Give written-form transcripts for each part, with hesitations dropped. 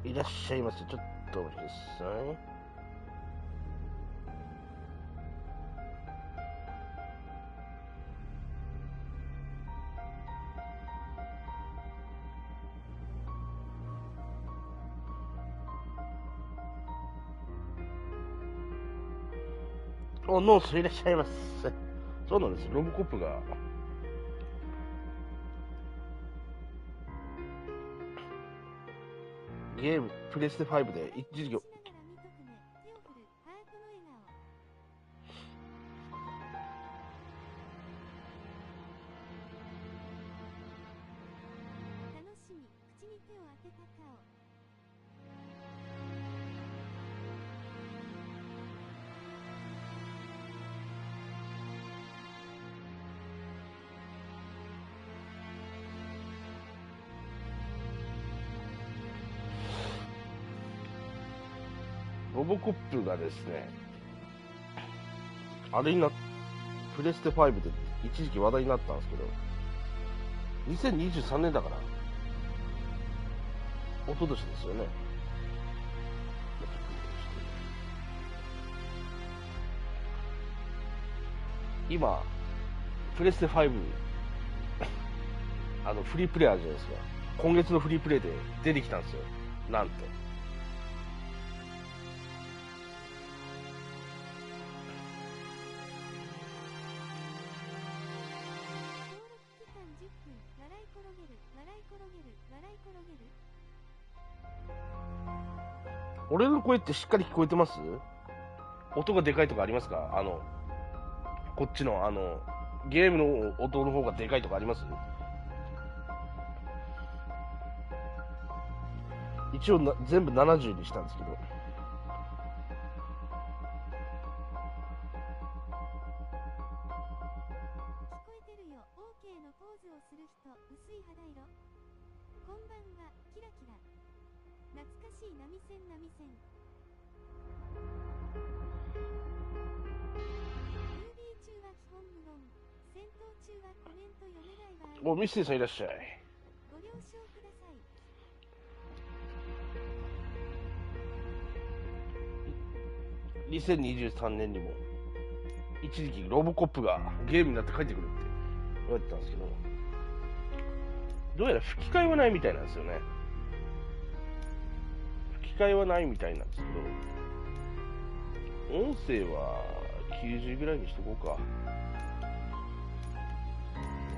いらっしゃいませ。ちょっとお待ちください。お、ノースいらっしゃいませ。そうなんです。ロボコップがゲームプレステ5で一時期ロボコップがですね、あれになっプレステ5で一時期話題になったんですけど、2023年だから一昨年ですよね。今プレステ5フリープレイあるじゃないですか。今月のフリープレイで出てきたんですよ。なんと俺の声ってしっかり聞こえてます？音がでかいとかありますか？こっちのゲームの音の方がでかいとかあります？一応全部70にしたんですけど。お、ミスティさんいらっしゃい。2023年にも一時期ロボコップがゲームになって帰ってくるって言われてたんですけど、どうやら吹き替えはないみたいなんですよね。吹き替えはないみたいなんですけど、音声は90ぐらいにしとこうか。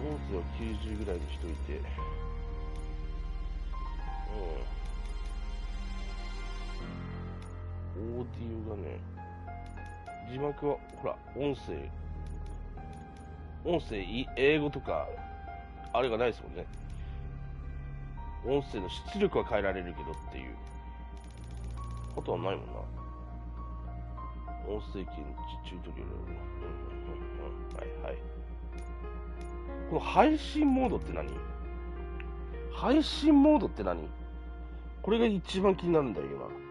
音声は90ぐらいにしといて、オーディオがね、字幕はほら音声英語とかあれがないですもんね。音声の出力は変えられるけどっていうことはないもんな。音声検知チュートリアル、はいはい。この配信モードって何？配信モードって何？これが一番気になるんだよ今。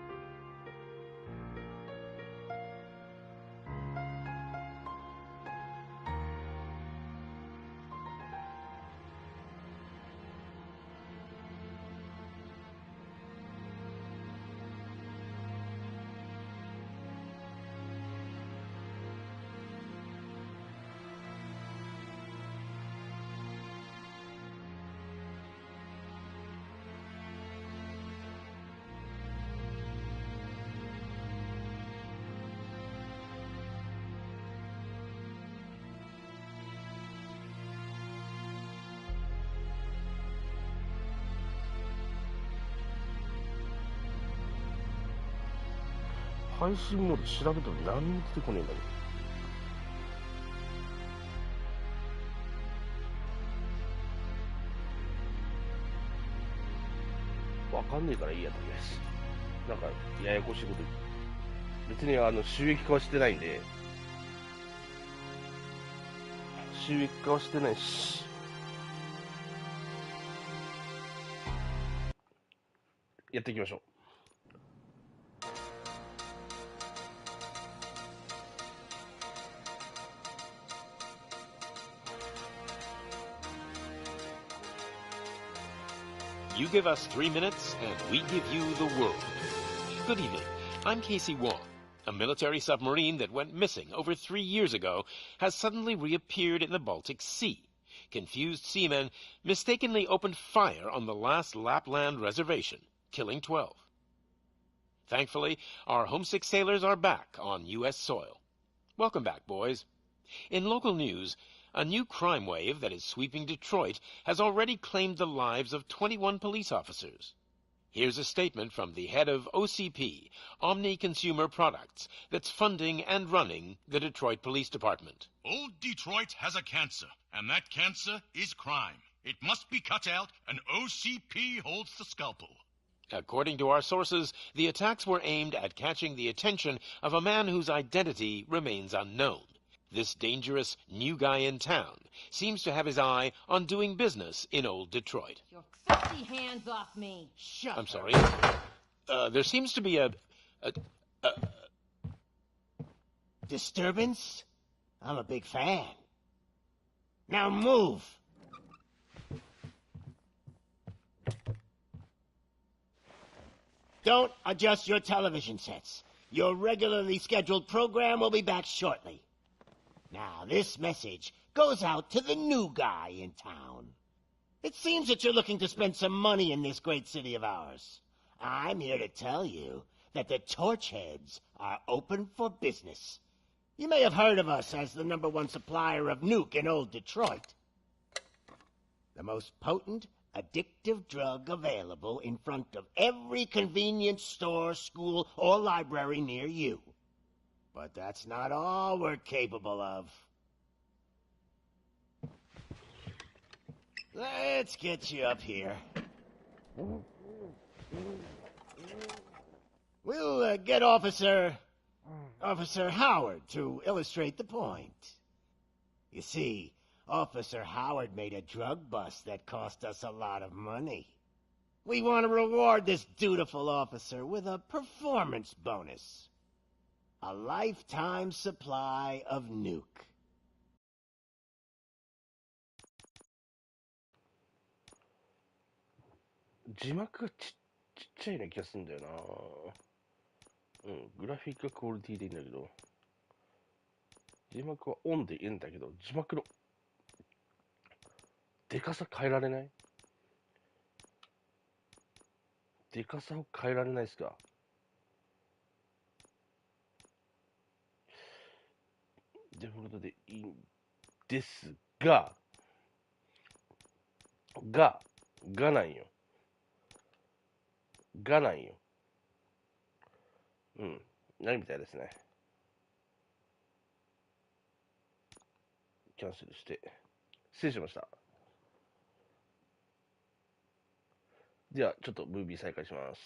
配信モード調べても何も出てこねえんだけど。わかんねえからいいやとりあえず。なんかややこしいこと別に収益化はしてないんで、収益化はしてないし、やっていきましょう。You give us 3 minutes, and we give you the world. Good evening. I'm Casey Wong. A military submarine that went missing over 3 years ago has suddenly reappeared in the Baltic Sea. Confused seamen mistakenly opened fire on the last Lapland reservation, killing 12. Thankfully, our homesick sailors are back on U.S. soil. Welcome back, boys. In local news, a new crime wave that is sweeping Detroit has already claimed the lives of 21 police officers. Here's a statement from the head of OCP, Omni Consumer Products, that's funding and running the Detroit Police Department. Old Detroit has a cancer, and that cancer is crime. It must be cut out, and OCP holds the scalpel. According to our sources, the attacks were aimed at catching the attention of a man whose identity remains unknown. This dangerous new guy in town seems to have his eye on doing business in old Detroit. Your filthy hands off me. Shut I'm sorry. There seems to be a disturbance? I'm a big fan. Now move! Don't adjust your television sets. Your regularly scheduled program will be back shortly. Now, this message goes out to the new guy in town. It seems that you're looking to spend some money in this great city of ours. I'm here to tell you that the Torchheads are open for business. You may have heard of us as the #1 supplier of nuke in old Detroit. The most potent, addictive drug available in front of every convenience store, school, or library near you. But that's not all we're capable of. Let's get you up here. We'll get Officer Howard to illustrate the point. You see, Officer Howard made a drug bust that cost us a lot of money. We want to reward this dutiful officer with a performance bonus. A lifetime supply of nuke.字幕がちっちゃいな気がするんだよな。グラフィッククオリティでいいんだけど、字幕はオンでいいんだけど、字幕のでかさ変えられない？でかさを変えられないですか？デフォルトでいいんですが、なんよ。ないみたいですね。キャンセルして、失礼しました。では、ちょっとムービー再開します。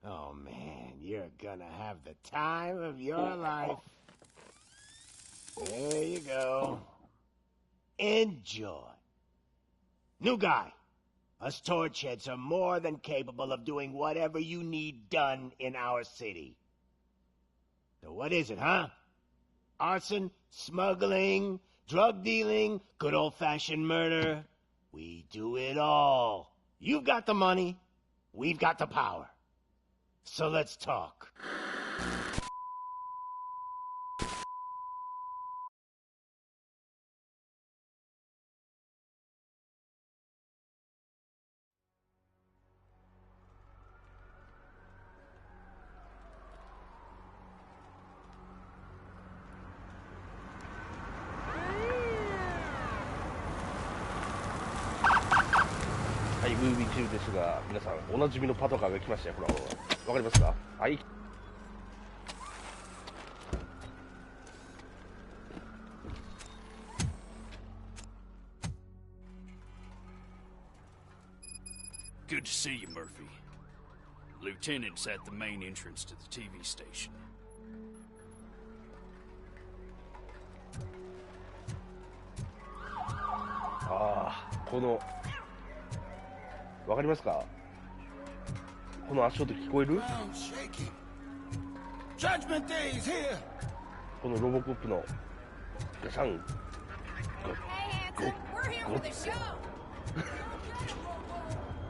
Oh man, you're gonna have the time of your life. There you go. Enjoy. New guy. Us Torchheads are more than capable of doing whatever you need done in our city. So what is it, huh? Arson, smuggling, drug dealing, good old-fashioned murder. We do it all. You've got the money. We've got the power. So let's talk.ムービー中ですが、皆さんおなじみのパトカーが来ましたよ。ほらわかりますか？はい。Good to see you, Murphy. Lieutenant's at the main entrance to the TV station.このわかりますか？この足音聞こえる？このロボコップのガシャンゴゴゴ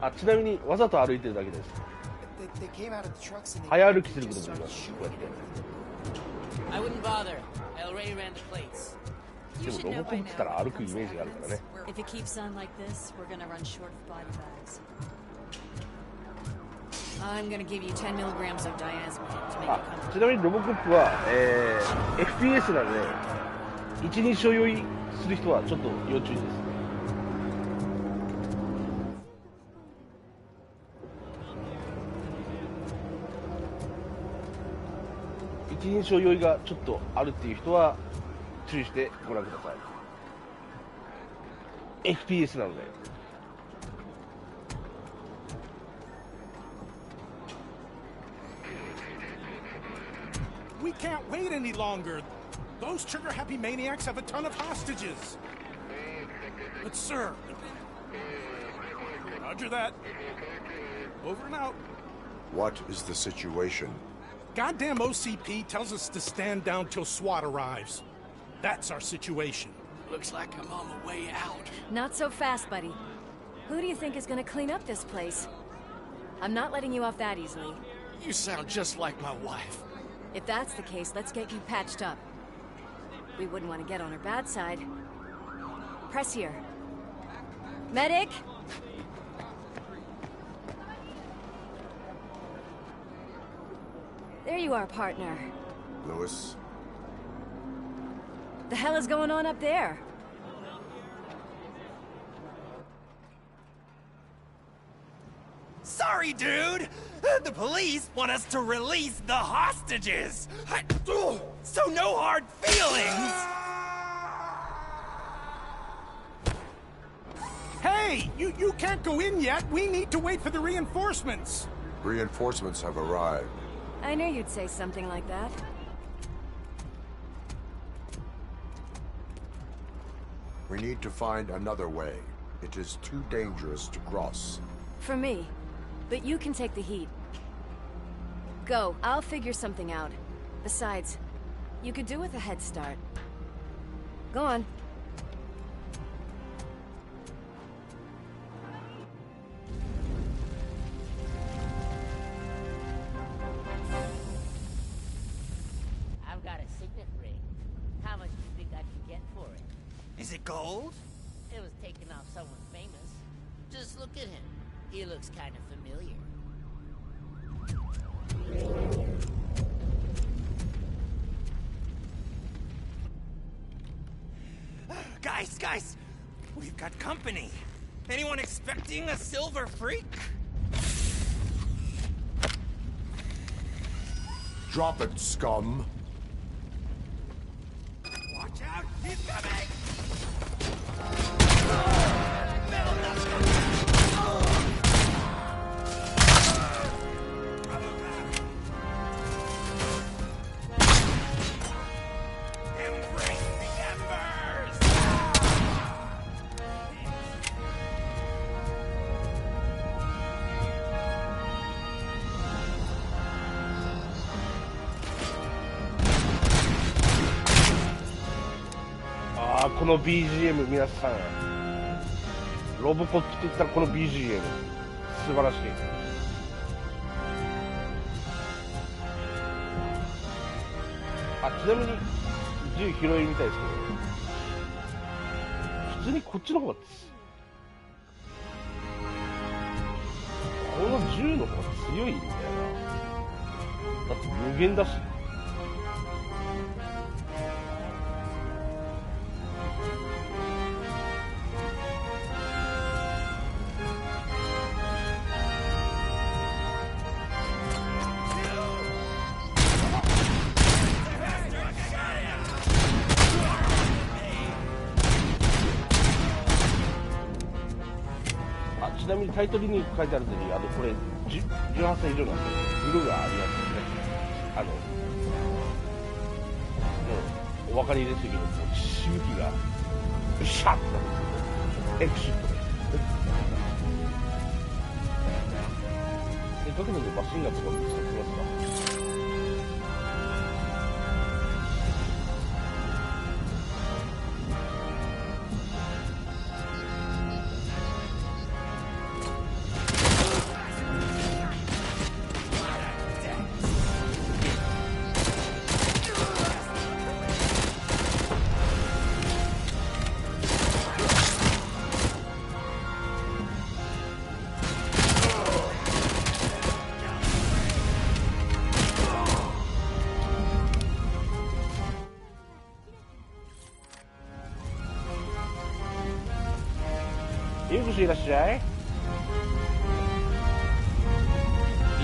あ、ちなみにわざと歩いてるだけです。 They came out of the trucks and they 早歩きすることもできます。こうやって I wouldn't bother. I already ran the plates. でもロボコップったら歩くイメージがあるからね。 If it keeps on like this, we're gonna run short of body bags. I'm gonna give you 10 milligrams of diazepam to make it あ、 comfortable. ちなみにロボコップは、FPS なので一人称酔いする人はちょっと要注意です。一人称酔いがちょっとあるっていう人は注意してご覧ください。 FPS なので。 We can't wait any longer. Those trigger-happy maniacs have a ton of hostages. But sir... Roger that. Over and out. What is the situation? Goddamn OCP tells us to stand down till SWAT arrives. That's our situation. Looks like I'm on the way out. Not so fast, buddy. Who do you think is gonna clean up this place? I'm not letting you off that easily. You sound just like my wife. If that's the case, let's get you patched up. We wouldn't want to get on her bad side. Press here. Medic! There you are, partner. Lewis? The hell is going on up there? Sorry, dude! The police want us to release the hostages! So no hard feelings! Hey! You can't go in yet! We need to wait for the reinforcements! Reinforcements have arrived. I knew you'd say something like that. We need to find another way. It is too dangerous to cross. For me. But you can take the heat. Go. I'll figure something out. Besides, you could do with a head start. Go on. I've got a signet ring. How much do you think I can get for it? Is it gold? It was taken off someone famous. Just look at him. He looks kind of familiar. Guys! We've got company. Anyone expecting a silver freak? Drop it, scum! Watch out! He's coming! Embrace the embers! あー、この BGM 皆さん、ロボコップって言ったらこの BGM 素晴らしい。あ、ちなみに銃拾えるみたいですけど、普通にこっちの方がこの銃の方が強いんだよな。だって無限だし。ちなみにタイトルに書いてある通り、これ18歳以上なんでグルがありますので、もうお分かりですけど、もうしぶきがシャッとなるんですよ。エクシットです。せっかくなんでマシンガンとかも使ってますか。いらっしゃい。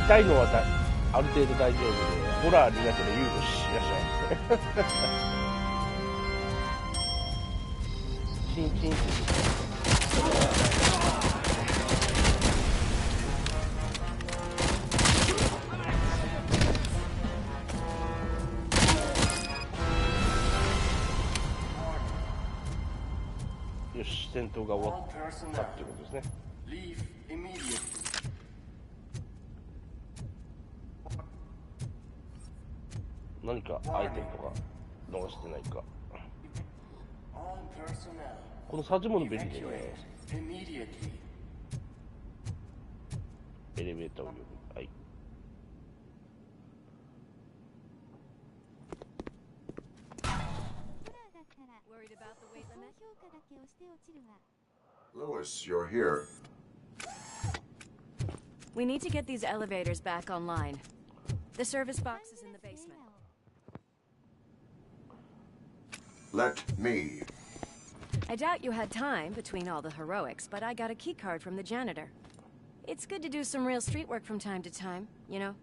痛いのはある程度大丈夫で、ホラー苦手なユーゴ氏いらっしゃい。チンチンってよし、戦闘が終わったっていうことですね。何かアイテムとか逃してないか。このサーチモの便利でね。エレベーターを呼ぶ。はい。Lewis, you're here. We need to get these elevators back online. The service box is in the basement. Let me. I doubt you had time between all the heroics, but I got a key card from the janitor. It's good to do some real street work from time to time, you know?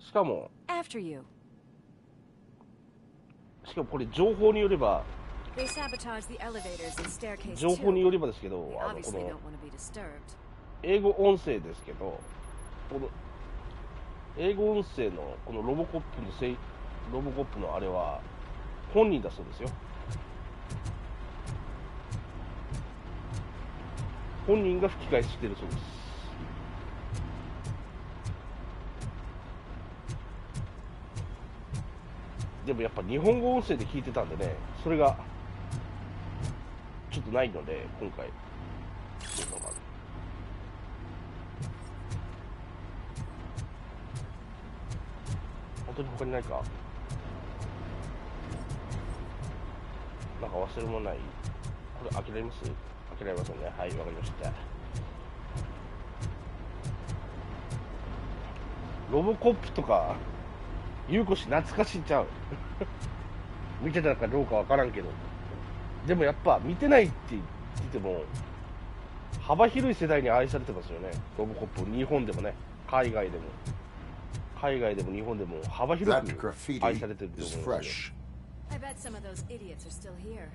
しかも After you. これ情報によれば They sabotage the elevators and staircase 情報によ too. ればですけど、 They こ obviously の don't want to be disturbed. 英語音声ですけど、この英語音声のこのロボコップのあれは本人だそうですよ。本人が吹き替えしてるそうです。でもやっぱ日本語音声で聞いてたんでね、それがちょっとないので今回本当に他にないか。なんか忘れ物ない。これ開けられます？開けられますよね。はい、わかりました。ロボコップとかゆうこし懐かしいちゃう。見てたかどうかわからんけど、でもやっぱ見てないって言っても幅広い世代に愛されてますよね。ロボコップ、日本でもね、海外でも日本でも幅広く愛されてると思うんですよ。I bet some of those idiots are still here.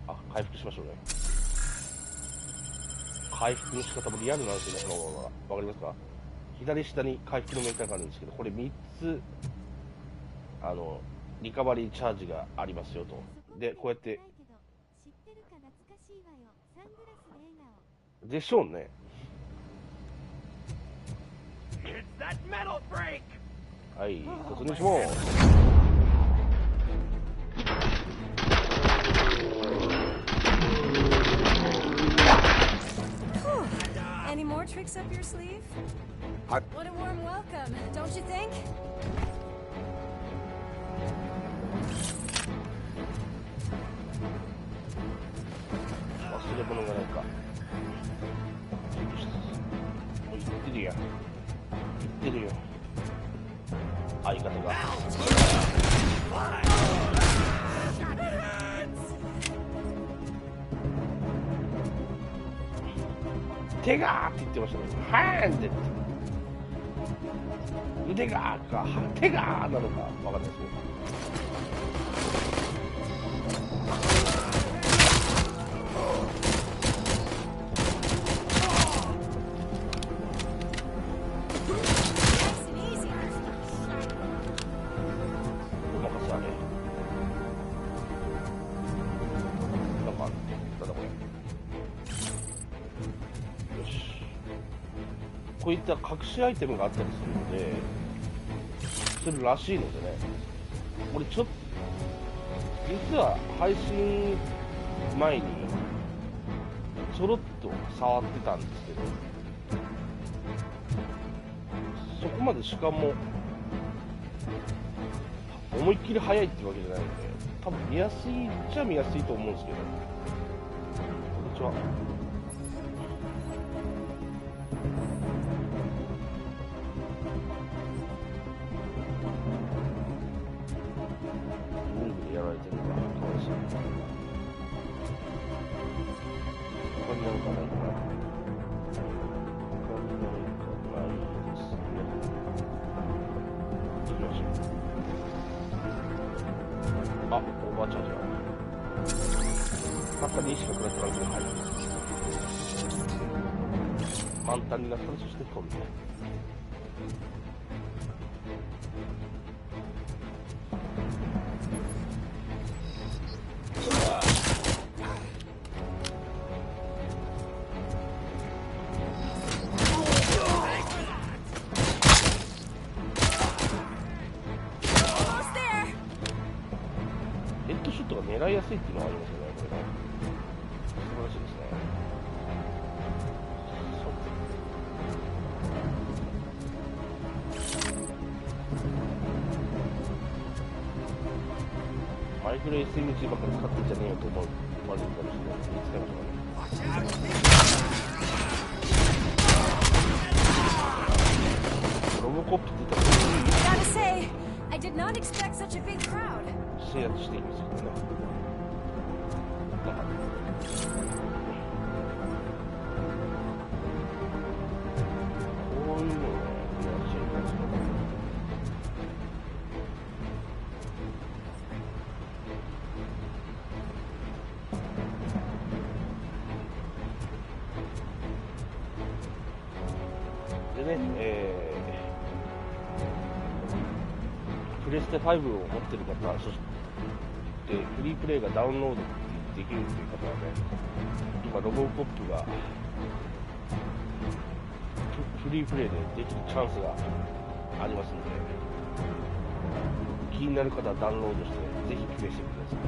あ、回復しましょうね。回復の仕方もリアルなんですよね、このまま。わかりますか？左下に回復のメーターがあるんですけど、これ3つ、リカバリーチャージがありますよと。で、こうやって、でしょうね。はい、突入します。Any more tricks up your sleeve? What a warm welcome, don't you think? 忘れ物がないか。もう言ってるやん。言ってるよ。相方が。手がーって言ってましたね。ハンドって。腕がーか、手がーなのかわかんないですけど。こういった隠しアイテムがあったりするので、するらしいのでね、これちょっと、実は配信前にちょろっと触ってたんですけど、そこまでしかも思いっきり速いってわけじゃないので、多分見やすいっちゃ見やすいと思うんですけど。こんにちは。やられてるのがかわいそう。他になんかないかな。他になんかないですね。行きましょう。あ、おばあちゃんじゃん。中にしかくなったら入る。満タンになったらそして飛んで。ヘッドシュットが狙いやすいっていうのがありますよね、これね。素晴らしいですね。マイクロ SMG ばっかり使ってんじゃねえよと思うまずいかもしれない。使いましょうかね。ロボコップって言ったらGotta say, I did not expect such a big crowd. 制圧していますけどね。こういうのをね、やっちゃいますよね。でね、プレステ5を持ってる方、そしてフリープレイがダウンロードできるという方はね、今ロボコップがフリープレイでできるチャンスがありますので、気になる方はダウンロードしてぜひプレイしてください。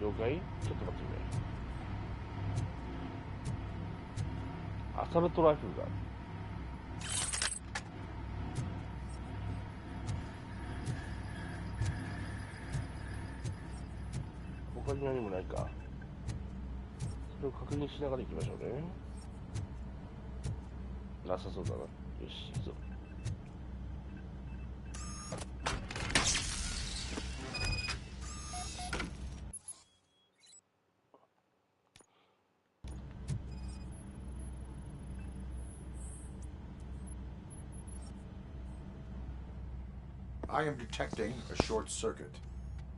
了解？ちょっと待ってくれ。アサルトライフルがある。他に何もないか。それを確認しながら行きましょうね。なさそうだな。よし、行くぞ。I am detecting a short circuit.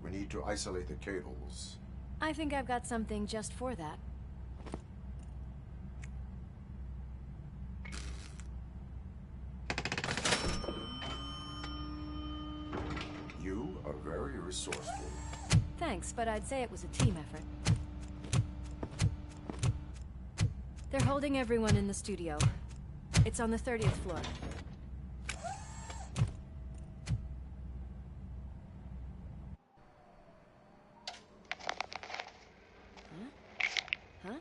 We need to isolate the cables. I think I've got something just for that. You are very resourceful. Thanks, but I'd say it was a team effort. They're holding everyone in the studio. It's on the 30th floor. Huh?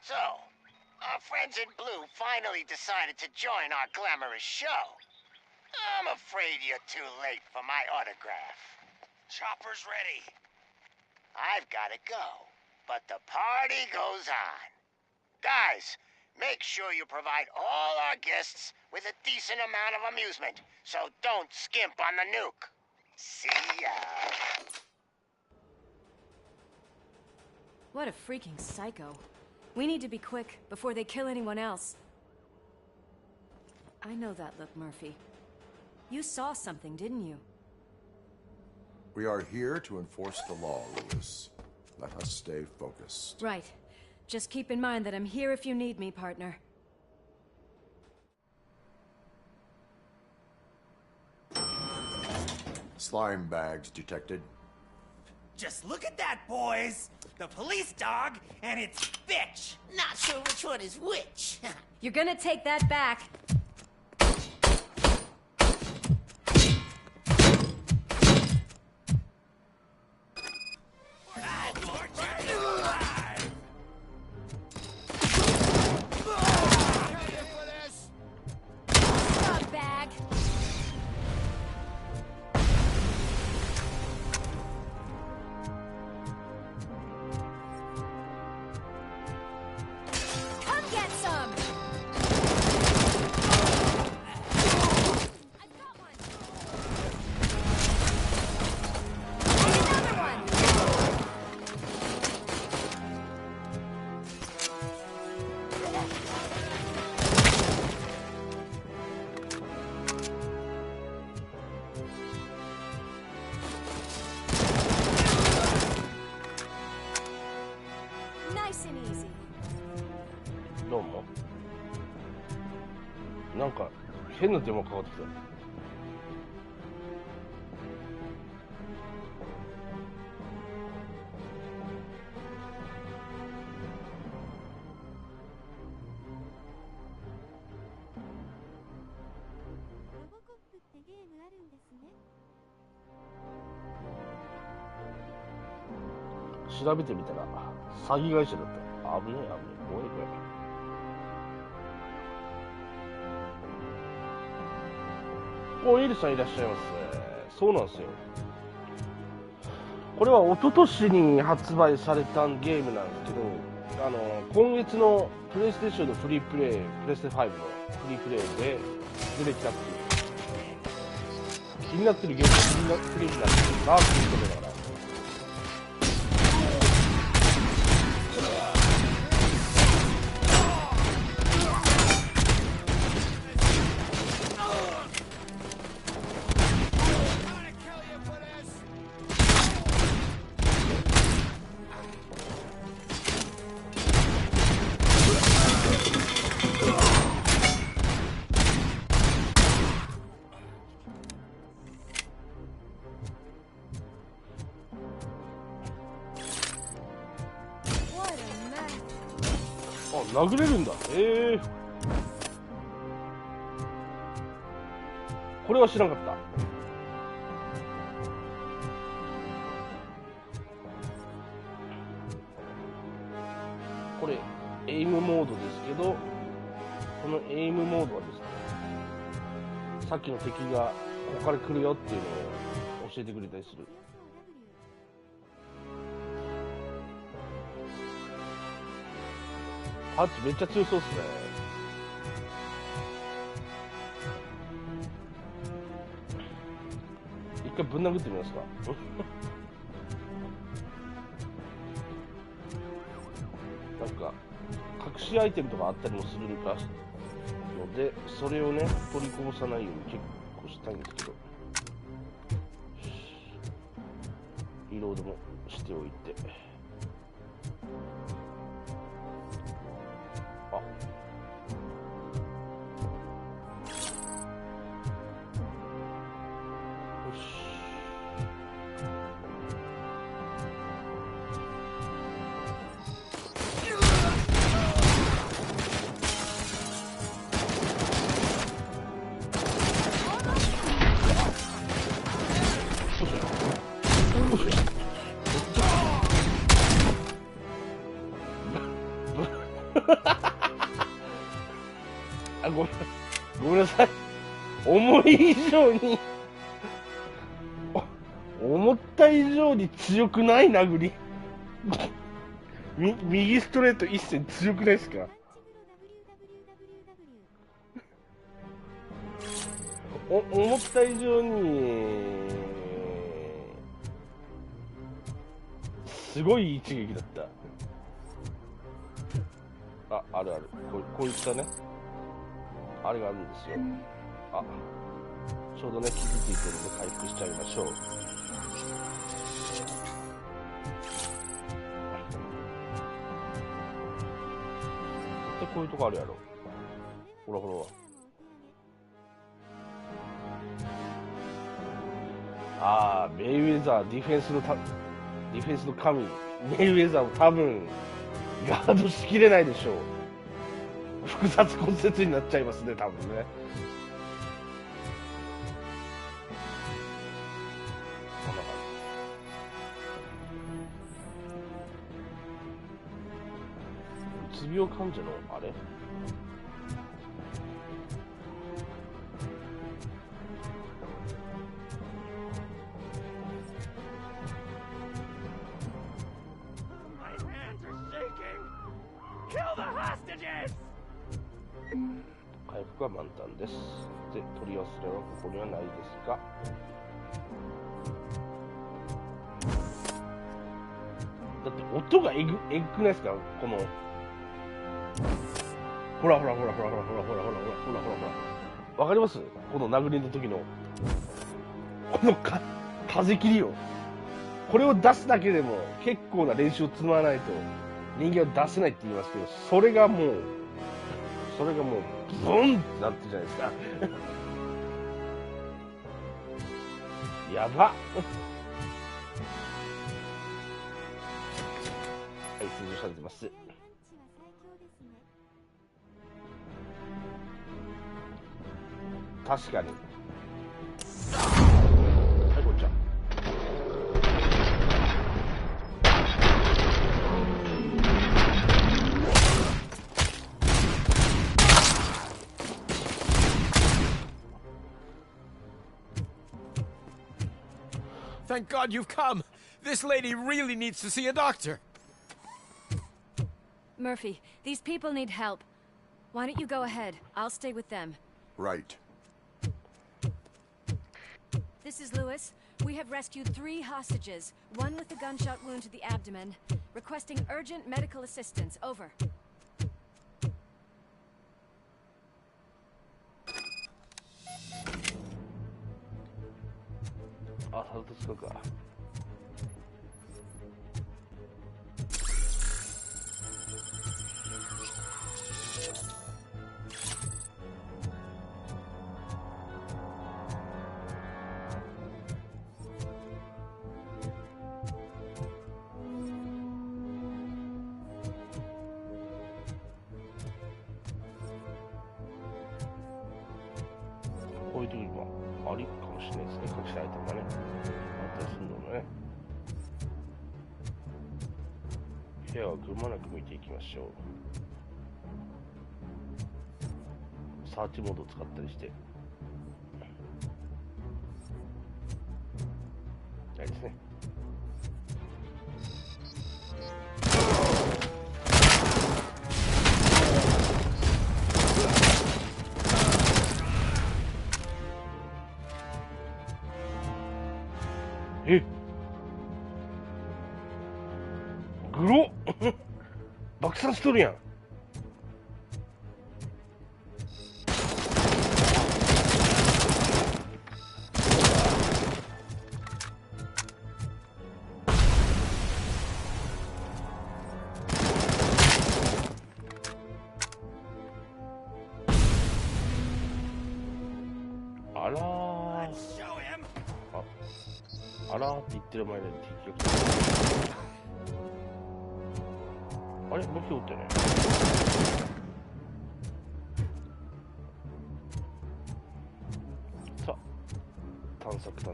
So, our friends in blue finally decided to join our glamorous show. I'm afraid you're too late for my autograph. Chopper's ready. I've got to go, but the party goes on. Guys, make sure you provide all our guests with a decent amount of amusement, so don't skimp on the nuke. See ya. What a freaking psycho. We need to be quick before they kill anyone else. I know that look, Murphy. You saw something, didn't you? We are here to enforce the law, Lewis. Let us stay focused. Right. Just keep in mind that I'm here if you need me, partner. Slime bags detected. Just look at that, boys! The police dog and its bitch! Not sure which one is which. You're gonna take that back.どうも。なんか変な電話かかってきた。Robocop ってゲームあるんですね。調べてみたら詐欺会社だった。危ねえ危ねえ、怖い怖い。お、エリさんいらっしゃいます。そうなんですよ。これは一昨年に発売されたゲームなんですけど、今月のプレイステーションのフリープレイ、プレステ5のフリープレイで出てきたっていう、気になってるゲームがフリーになってるなっていうことだから。殴れるんだ。これは知らなかった。これエイムモードですけど、このエイムモードはですね、さっきの敵がここから来るよっていうのを教えてくれたりする。パンチめっちゃ強そうっすね。一回ぶん殴ってみますか。なんか隠しアイテムとかあったりもするらしいので、それをね取りこぼさないように結構したいんですけど、リロードもしておいて。ごめんなさい。思った以上に強くない殴り。右ストレート一戦強くないですか？思った以上にすごい一撃だった。あるある、こういったねあれがあるんですよ。ちょうどね、傷ついてるんで回復しちゃいましょう。で、こういうとこあるやろ。ほらほら。あー、メイウェザー、ディフェンスの神、メイウェザーも多分、ガードしきれないでしょう。複雑骨折になっちゃいますね、多分ね。こんな感じ。うつ病患者のあれ回復は満タンです。で、取り忘れはここにはないですが、だって音がえぐくないですか？このほらほらほらほらほらほらほらほらほらほらほらほら、わかります？この殴りの時のこの風切りを、これを出すだけでも結構な練習を積まないと人間は出せないって言いますけど、それがもうブンってなってるじゃないですか。やばっ。はい、通常されてます。確かに。はい、こんにちは。Thank God you've come. This lady really needs to see a doctor. Murphy, these people need help. Why don't you go ahead? I'll stay with them. Right. This is Lewis. We have rescued 3 hostages, one with a gunshot wound to the abdomen, requesting urgent medical assistance. Over. Ah, サルト使うか。こういう時にありかもしれないですね、隠したアイテムがね。あったりするのね。部屋はくまなく見ていきましょう。サーチモードを使ったりして。ないですね。え、グロ爆散しとるやん。あらー、あらーって言ってる前に敵が来た。あれ、もう一人おったよね。さあ、探索。しっ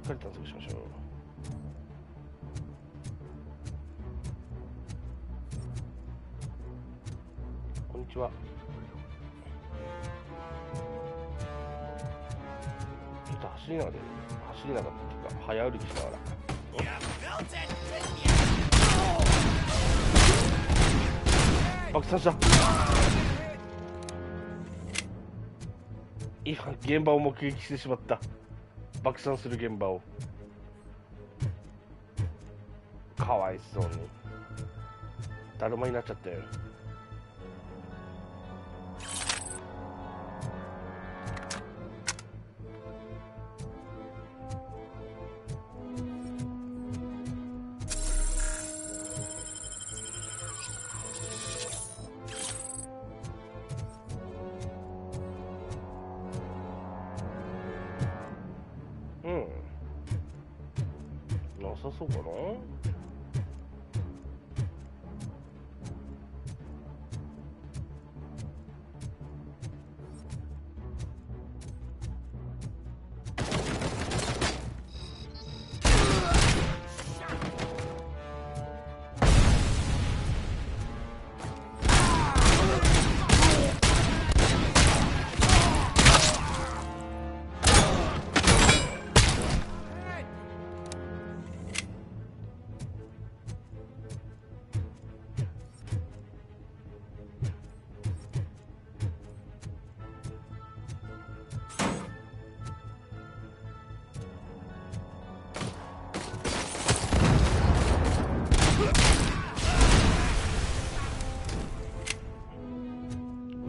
かり探索しましょう。こんにちは。ちょっと走りながらっていうか、早歩きしながら。爆散した。今現場を目撃してしまった。爆散する現場を。かわいそうにだるまになっちゃったよ。さそうかな。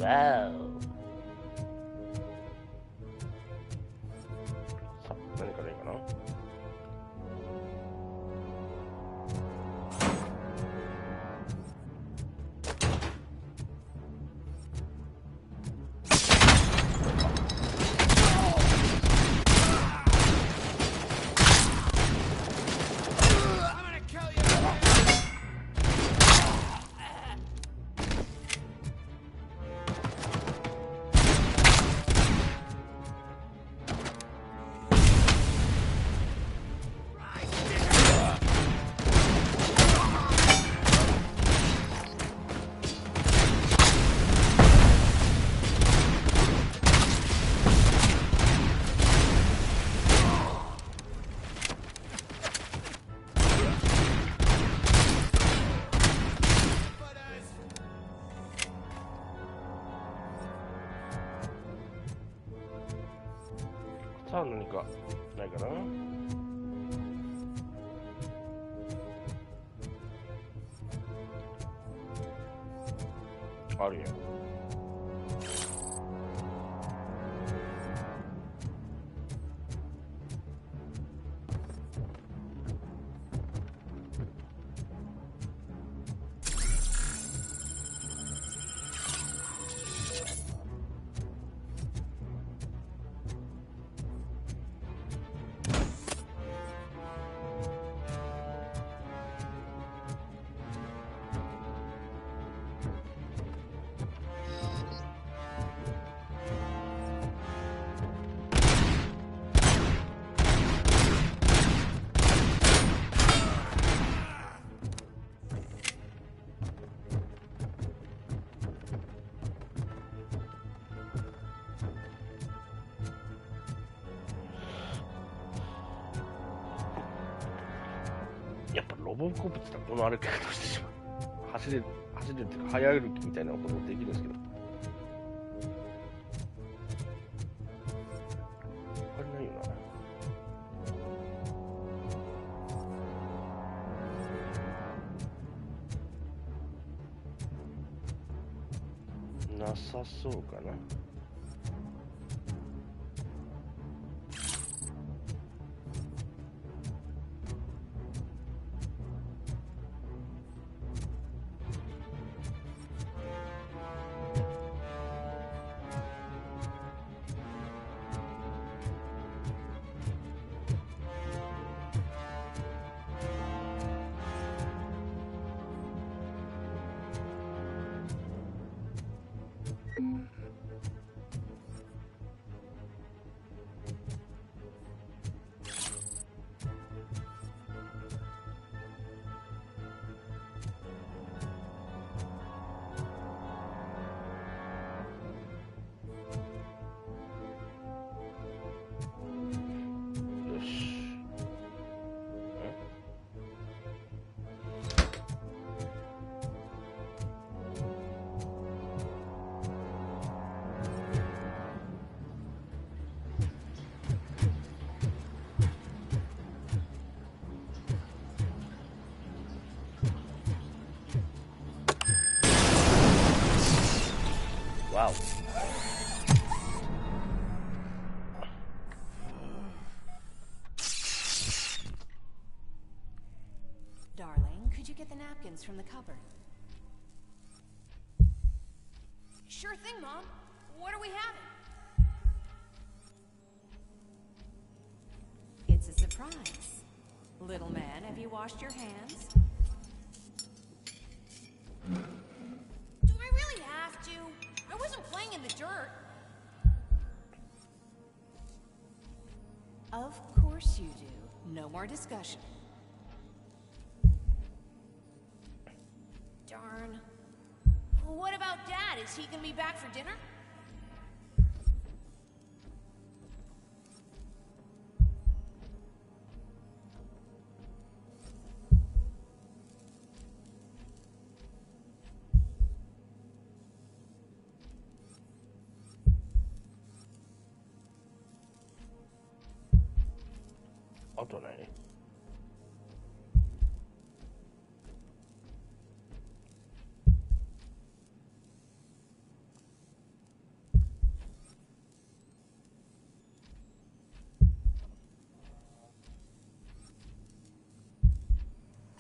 わお。さあ、何からいいかな。さあ、何かないかな。あるやん。やっぱロボコップって言ったらこの歩き方をしてしまう。走れるっていうか早歩きみたいなこともできるんですけど、他にないよな。なさそうかな。Wow. Darling, could you get the napkins from the cupboard? Sure thing, Mom. What are we having? It's a surprise. Little man, have you washed your hands? Do I really have to? I wasn't playing in the dirt. Of course you do. No more discussion. Darn. What about Dad? Is he gonna be back for dinner?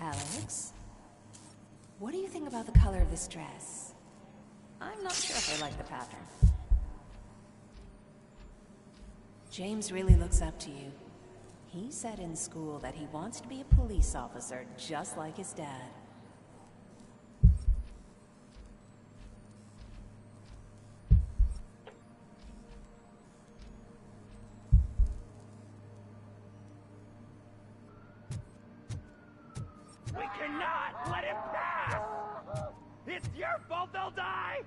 Alex, what do you think about the color of this dress? I'm not sure if I like the pattern. James really looks up to you. He said in school that he wants to be a police officer just like his dad. We cannot let him pass! It's your fault they'll die!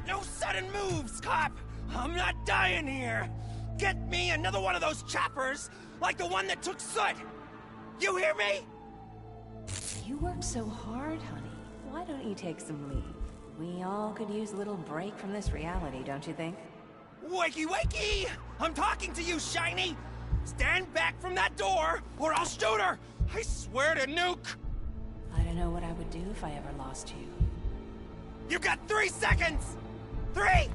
No sudden moves, cop! I'm not dying here! Get me another one of those choppers, like the one that took Soot! You hear me? You work so hard, honey. Why don't you take some leave? We all could use a little break from this reality, don't you think? Wakey, wakey! I'm talking to you, Shiny! Stand back from that door, or I'll shoot her! I swear to nuke! I don't know what I would do if I ever lost you. You got 3 seconds! 3!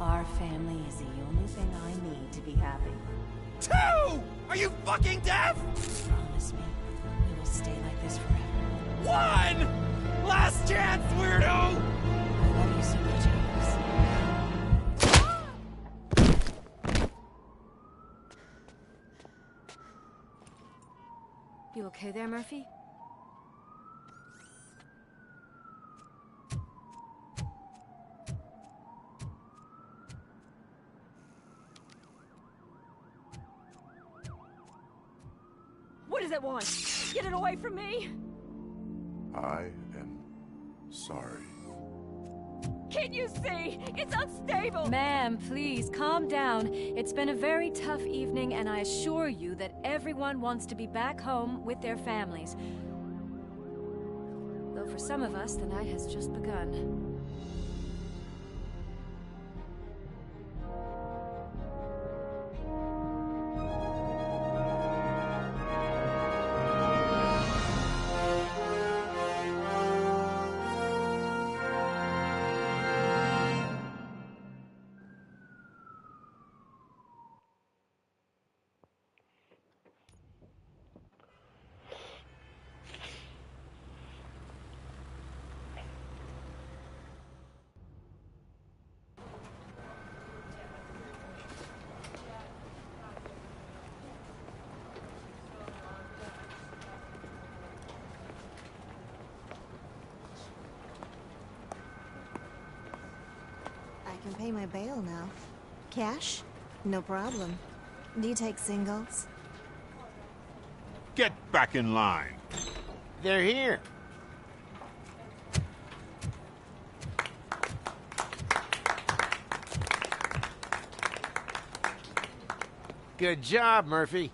Our family is the only thing I need to be happy. 2! Are you fucking deaf? Promise me, we will stay like this forever. 1! Last chance, weirdo! I love you so much, Alex. You okay there, Murphy? What does it want? Get it away from me! I am sorry. Can't you see? It's unstable! Ma'am, please, calm down. It's been a very tough evening, and I assure you that everyone wants to be back home with their families. Though for some of us, the night has just begun. I can pay my bail now. Cash? No problem. Do you take singles? Get back in line. They're here. Good job, Murphy.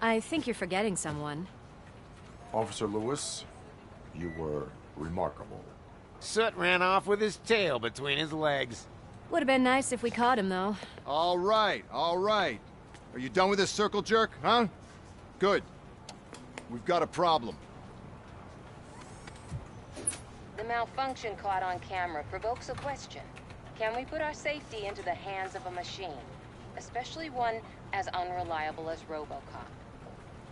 I think you're forgetting someone. Officer Lewis, You were remarkable. Soot ran off with his tail between his legs. Would have been nice if we caught him, though. All right, all right. Are you done with this circle jerk, huh? Good. We've got a problem. The malfunction caught on camera provokes a question. Can we put our safety into the hands of a machine, especially one as unreliable as Robocop?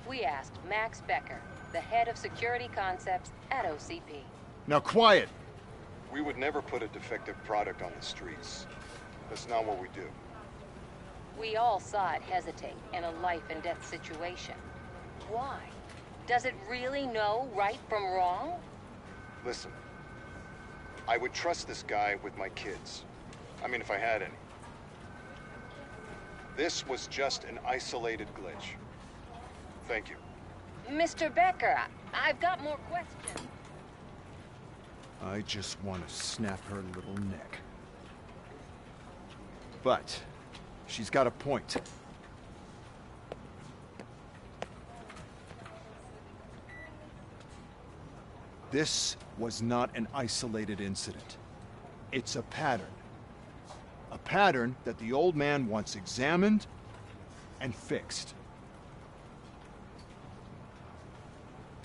We asked Max Becker, the head of security concepts at OCP. Now quiet! We would never put a defective product on the streets. That's not what we do. We all saw it hesitate in a life-and-death situation. Why? Does it really know right from wrong? Listen, I would trust this guy with my kids. I mean, if I had any. This was just an isolated glitch. Thank you. Mr. Becker, I've got more questions. I just want to snap her little neck. But she's got a point. This was not an isolated incident. It's a pattern. A pattern that the old man wants examined and fixed.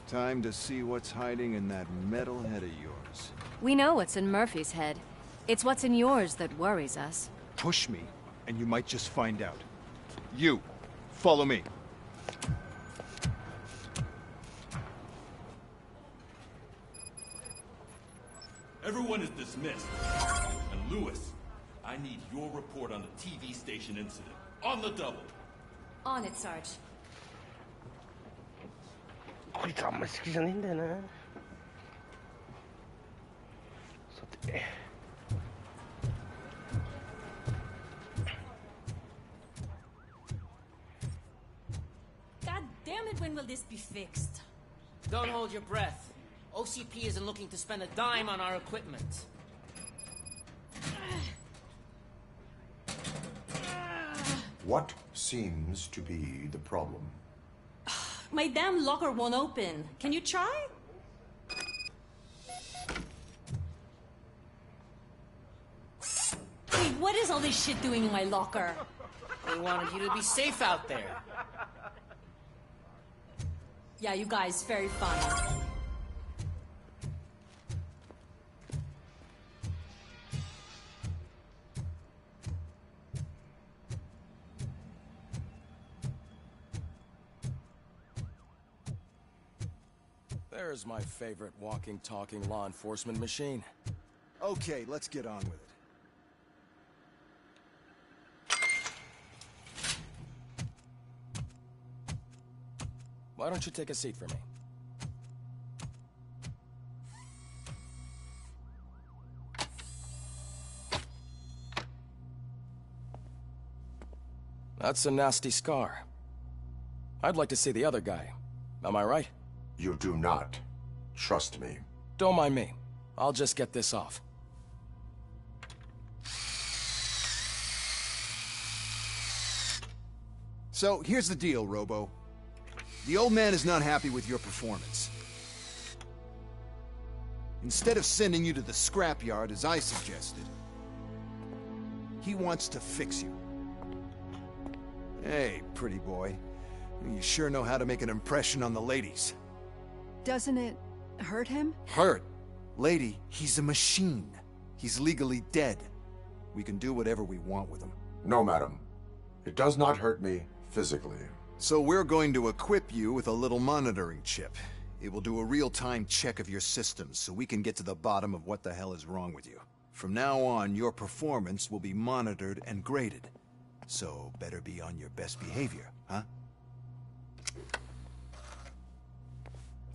Time to see what's hiding in that metal head of yours. We know what's in Murphy's head. It's what's in yours that worries us. Push me, and you might just find out. You, follow me. Everyone is dismissed. And Lewis, I need your report on the TV station incident. On the double. On it, Sarge. こいつあんまり好きじゃねえんだよな。さて。God damn it, when will this be fixed? Don't hold your breath. OCP isn't looking to spend a dime on our equipment. What seems to be the problem? My damn locker won't open. Can you try? Wait, what is all this shit doing in my locker? They wanted you to be safe out there. Yeah, you guys, very fun. There's my favorite walking, talking law enforcement machine. Okay, let's get on with it. Why don't you take a seat for me? That's a nasty scar. I'd like to see the other guy. Am I right? You do not. Trust me. Don't mind me. I'll just get this off. So, here's the deal, Robo. The old man is not happy with your performance. Instead of sending you to the scrapyard, as I suggested, he wants to fix you. Hey, pretty boy. You sure know how to make an impression on the ladies. Doesn't it hurt him? Hurt? Lady, he's a machine. He's legally dead. We can do whatever we want with him. No, madam. It does not hurt me physically. So we're going to equip you with a little monitoring chip. It will do a real-time check of your systems so we can get to the bottom of what the hell is wrong with you. From now on, your performance will be monitored and graded. So better be on your best behavior, huh?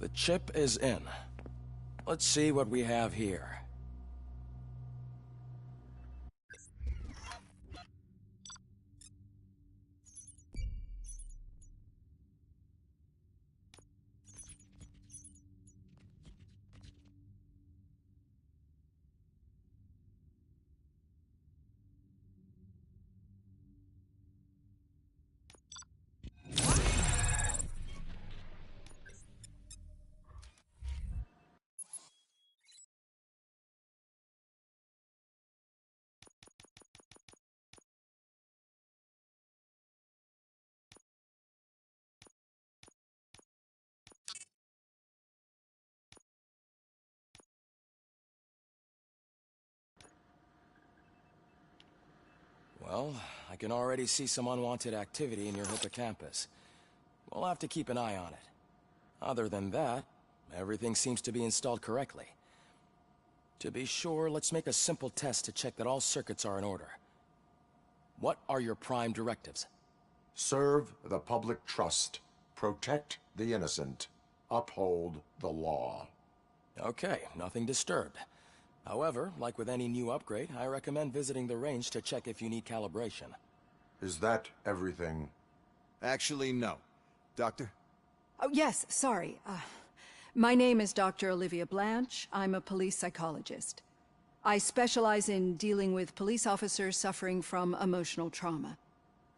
The chip is in. Let's see what we have here. Well, I can already see some unwanted activity in your hippocampus. We'll have to keep an eye on it. Other than that, everything seems to be installed correctly. To be sure, let's make a simple test to check that all circuits are in order. What are your prime directives? Serve the public trust. Protect the innocent. Uphold the law. Okay, nothing disturbed. However, like with any new upgrade, I recommend visiting the range to check if you need calibration. Is that everything? Actually, no. Doctor? Oh, yes, sorry. My name is Dr. Olivia Blanche. I'm a police psychologist. I specialize in dealing with police officers suffering from emotional trauma.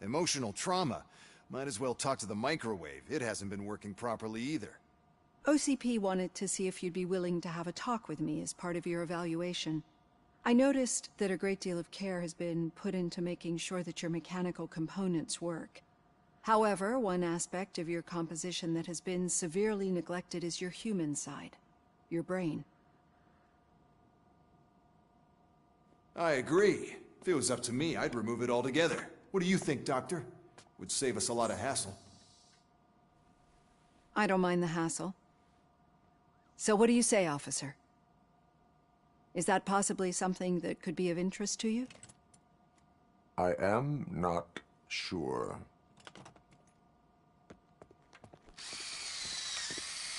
Emotional trauma? Might as well talk to the microwave. It hasn't been working properly either. OCP wanted to see if you'd be willing to have a talk with me as part of your evaluation. I noticed that a great deal of care has been put into making sure that your mechanical components work. However, one aspect of your composition that has been severely neglected is your human side, your brain. I agree. If it was up to me, I'd remove it altogether. What do you think, Doctor? Would save us a lot of hassle. I don't mind the hassle. So what do you say, officer? Is that possibly something that could be of interest to you? I am not sure.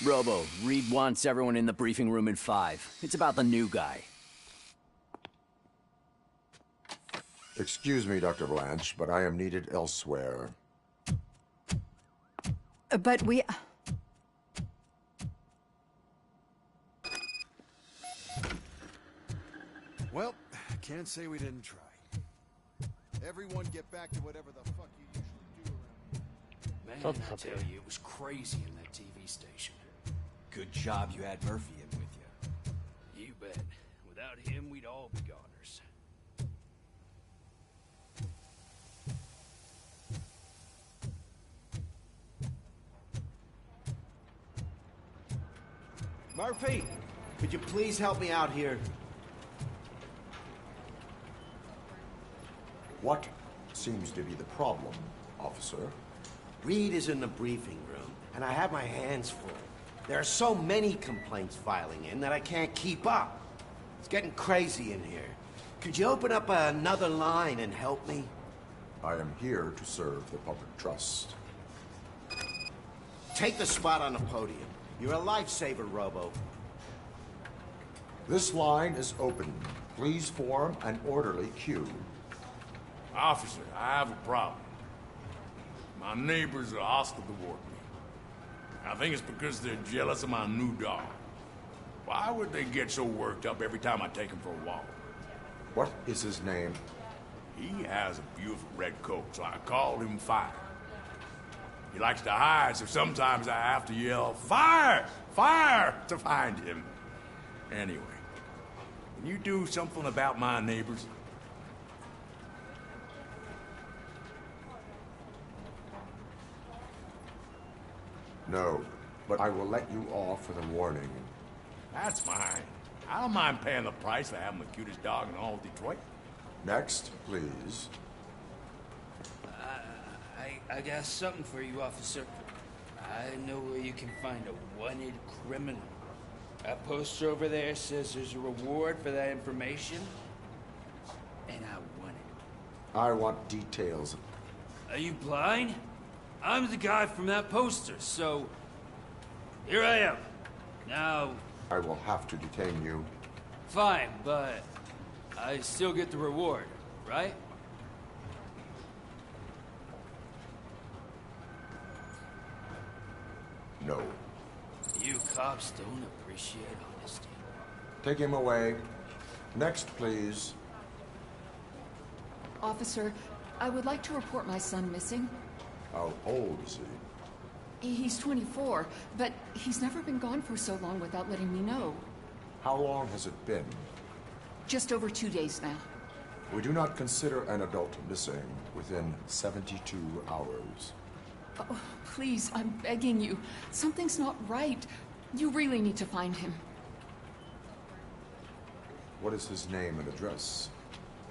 Robo, Reed wants everyone in the briefing room in 5. It's about the new guy. Excuse me, Dr. Blanche, but I am needed elsewhere. But we... Well, can't say we didn't try. Everyone get back to whatever the fuck you usually do around here. Man, I tell you, it was crazy in that TV station. Good job you had Murphy in with you. You bet. Without him, we'd all be goners. Murphy, could you please help me out here? What seems to be the problem, officer? Reed is in the briefing room, and I have my hands full. There are so many complaints filing in that I can't keep up. It's getting crazy in here. Could you open up another line and help me? I am here to serve the public trust. Take the spot on the podium. You're a lifesaver, Robo. This line is open. Please form an orderly queue. Officer, I have a problem. My neighbors are hostile toward me. I think it's because they're jealous of my new dog. Why would they get so worked up every time I take him for a walk? What is his name? He has a beautiful red coat, so I called him Fire. He likes to hide, so sometimes I have to yell, "Fire! Fire!" to find him. Anyway, can you do something about my neighbors? No, but I will let you off with a warning. That's fine. I don't mind paying the price for having the cutest dog in all of Detroit. Next, please. I got something for you, officer. I know where you can find a wanted criminal. That poster over there says there's a reward for that information, and I want it. I want details. Are you blind? I'm the guy from that poster, so here I am. Now... I will have to detain you. Fine, but I still get the reward, right? No. You cops don't appreciate honesty. Take him away. Next, please. Officer, I would like to report my son missing. How old is he? He's 24, but he's never been gone for so long without letting me know. How long has it been? Just over 2 days now. We do not consider an adult missing within 72 hours. Oh, please, I'm begging you. Something's not right. You really need to find him. What is his name and address?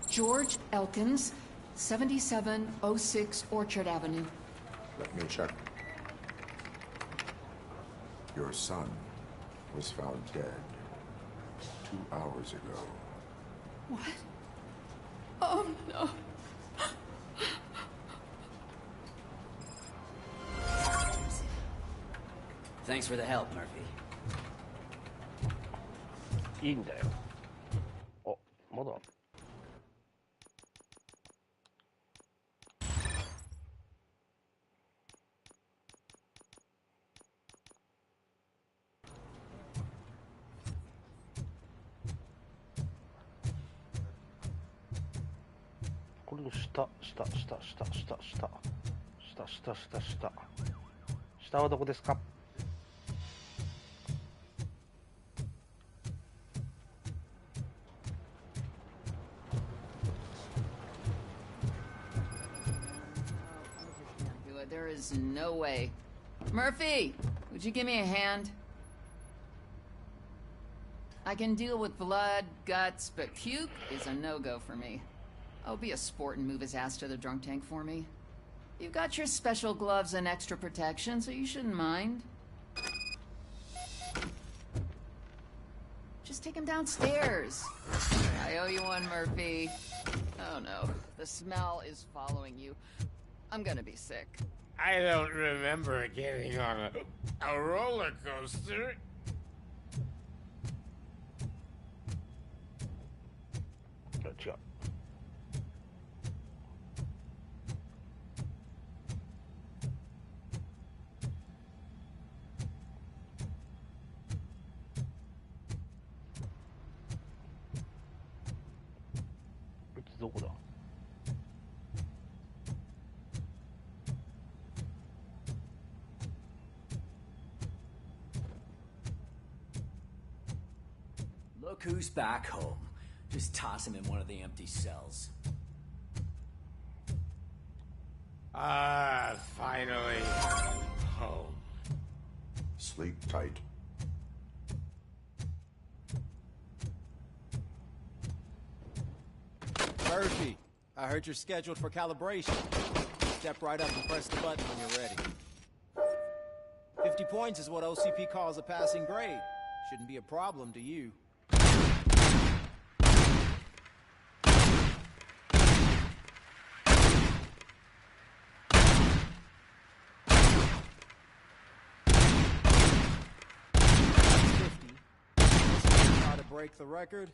George Elkins, 7706 Orchard Avenue. Let me check. Your son was found dead 2 hours ago. What? Oh, no. Thanks for the help, Murphy. いいんだよ。あ、まだ。これの下はどこですか？There is no way. Murphy, would you give me a hand? I can deal with blood, guts, but puke is a no-go for me. Oh, be a sport and move his ass to the drunk tank for me. You've got your special gloves and extra protection, so you shouldn't mind. Just take him downstairs. I owe you one, Murphy. Oh no, the smell is following you. I'm gonna be sick. I don't remember getting on a roller coaster. Gotcha. Look who's back home. Just toss him in one of the empty cells. Ah, finally. Home. Sleep tight. Murphy, I heard you're scheduled for calibration. Step right up and press the button when you're ready. 50 points is what OCP calls a passing grade. Shouldn't be a problem to you. Try to break the record.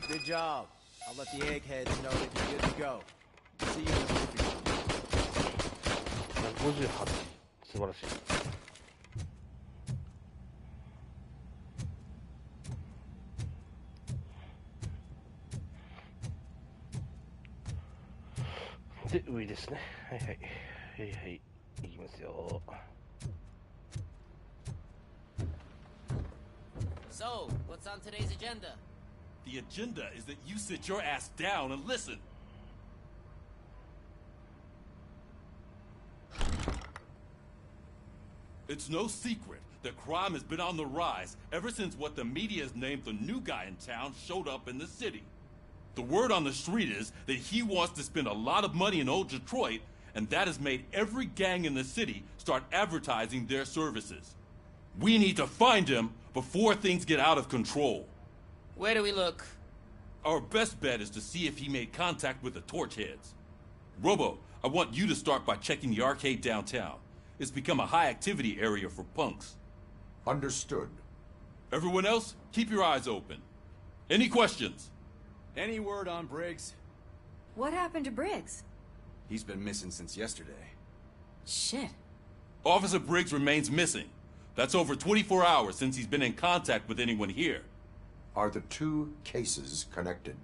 Good job. I'll let the eggheads know that you're good to go. See you in the movie. 58。素晴らしい。で、上ですね。はいはい。はいはい。いきますよ。So, what's on today's agenda? The agenda is that you sit your ass down and listen. It's no secret that crime has been on the rise ever since what the media has named the new guy in town showed up in the city. The word on the street is that he wants to spend a lot of money in old Detroit, and that has made every gang in the city start advertising their services. We need to find him before things get out of control. Where do we look? Our best bet is to see if he made contact with the Torchheads. Robo, I want you to start by checking the arcade downtown. It's become a high-activity area for punks. Understood. Everyone else, keep your eyes open. Any questions? Any word on Briggs? What happened to Briggs? He's been missing since yesterday. Shit. Officer Briggs remains missing. That's over 24 hours since he's been in contact with anyone here. Are the two cases connected?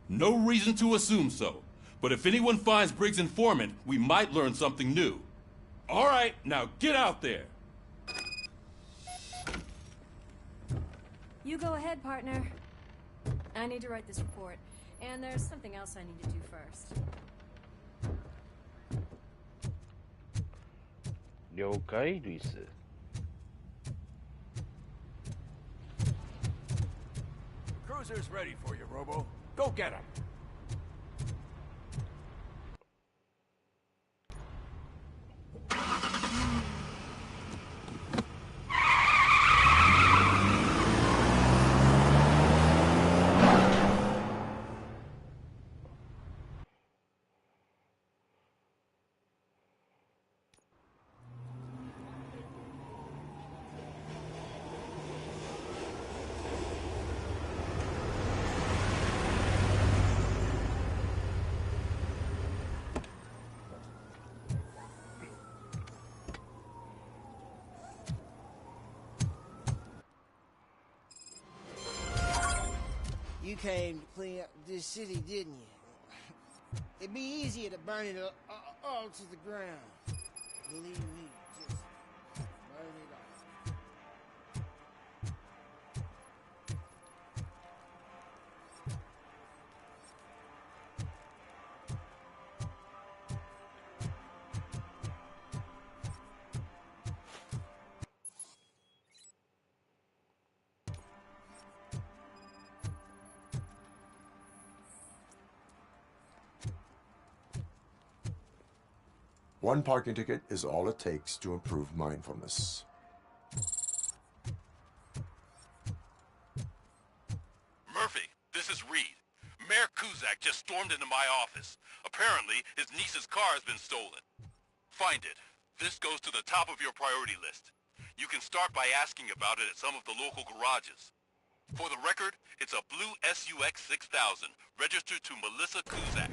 No reason to assume so. But if anyone finds Briggs' informant, we might learn something new. All right, now get out there. You go ahead, partner. I need to write this report, and there's something else I need to do first. 了解、ルイス。Cruiser's ready for you, Robo. Go get him. You came to clean up this city, didn't you? It'd be easier to burn it all to the ground. Believe me, just burn it all. One parking ticket is all it takes to improve mindfulness. Murphy, this is Reed. Mayor Kuzak just stormed into my office. Apparently, his niece's car has been stolen. Find it. This goes to the top of your priority list. You can start by asking about it at some of the local garages. For the record, it's a blue SUX 6000, registered to Melissa Kuzak.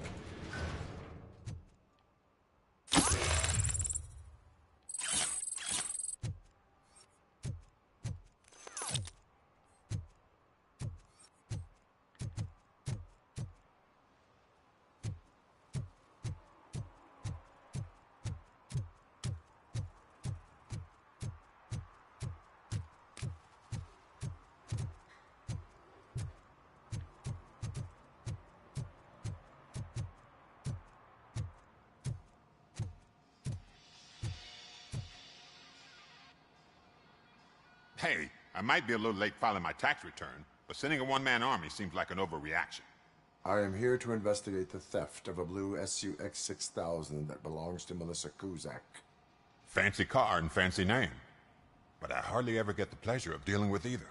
Hey, I might be a little late filing my tax return, but sending a one-man army seems like an overreaction. I am here to investigate the theft of a blue SUX 6000 that belongs to Melissa Kuzak. Fancy car and fancy name. But I hardly ever get the pleasure of dealing with either.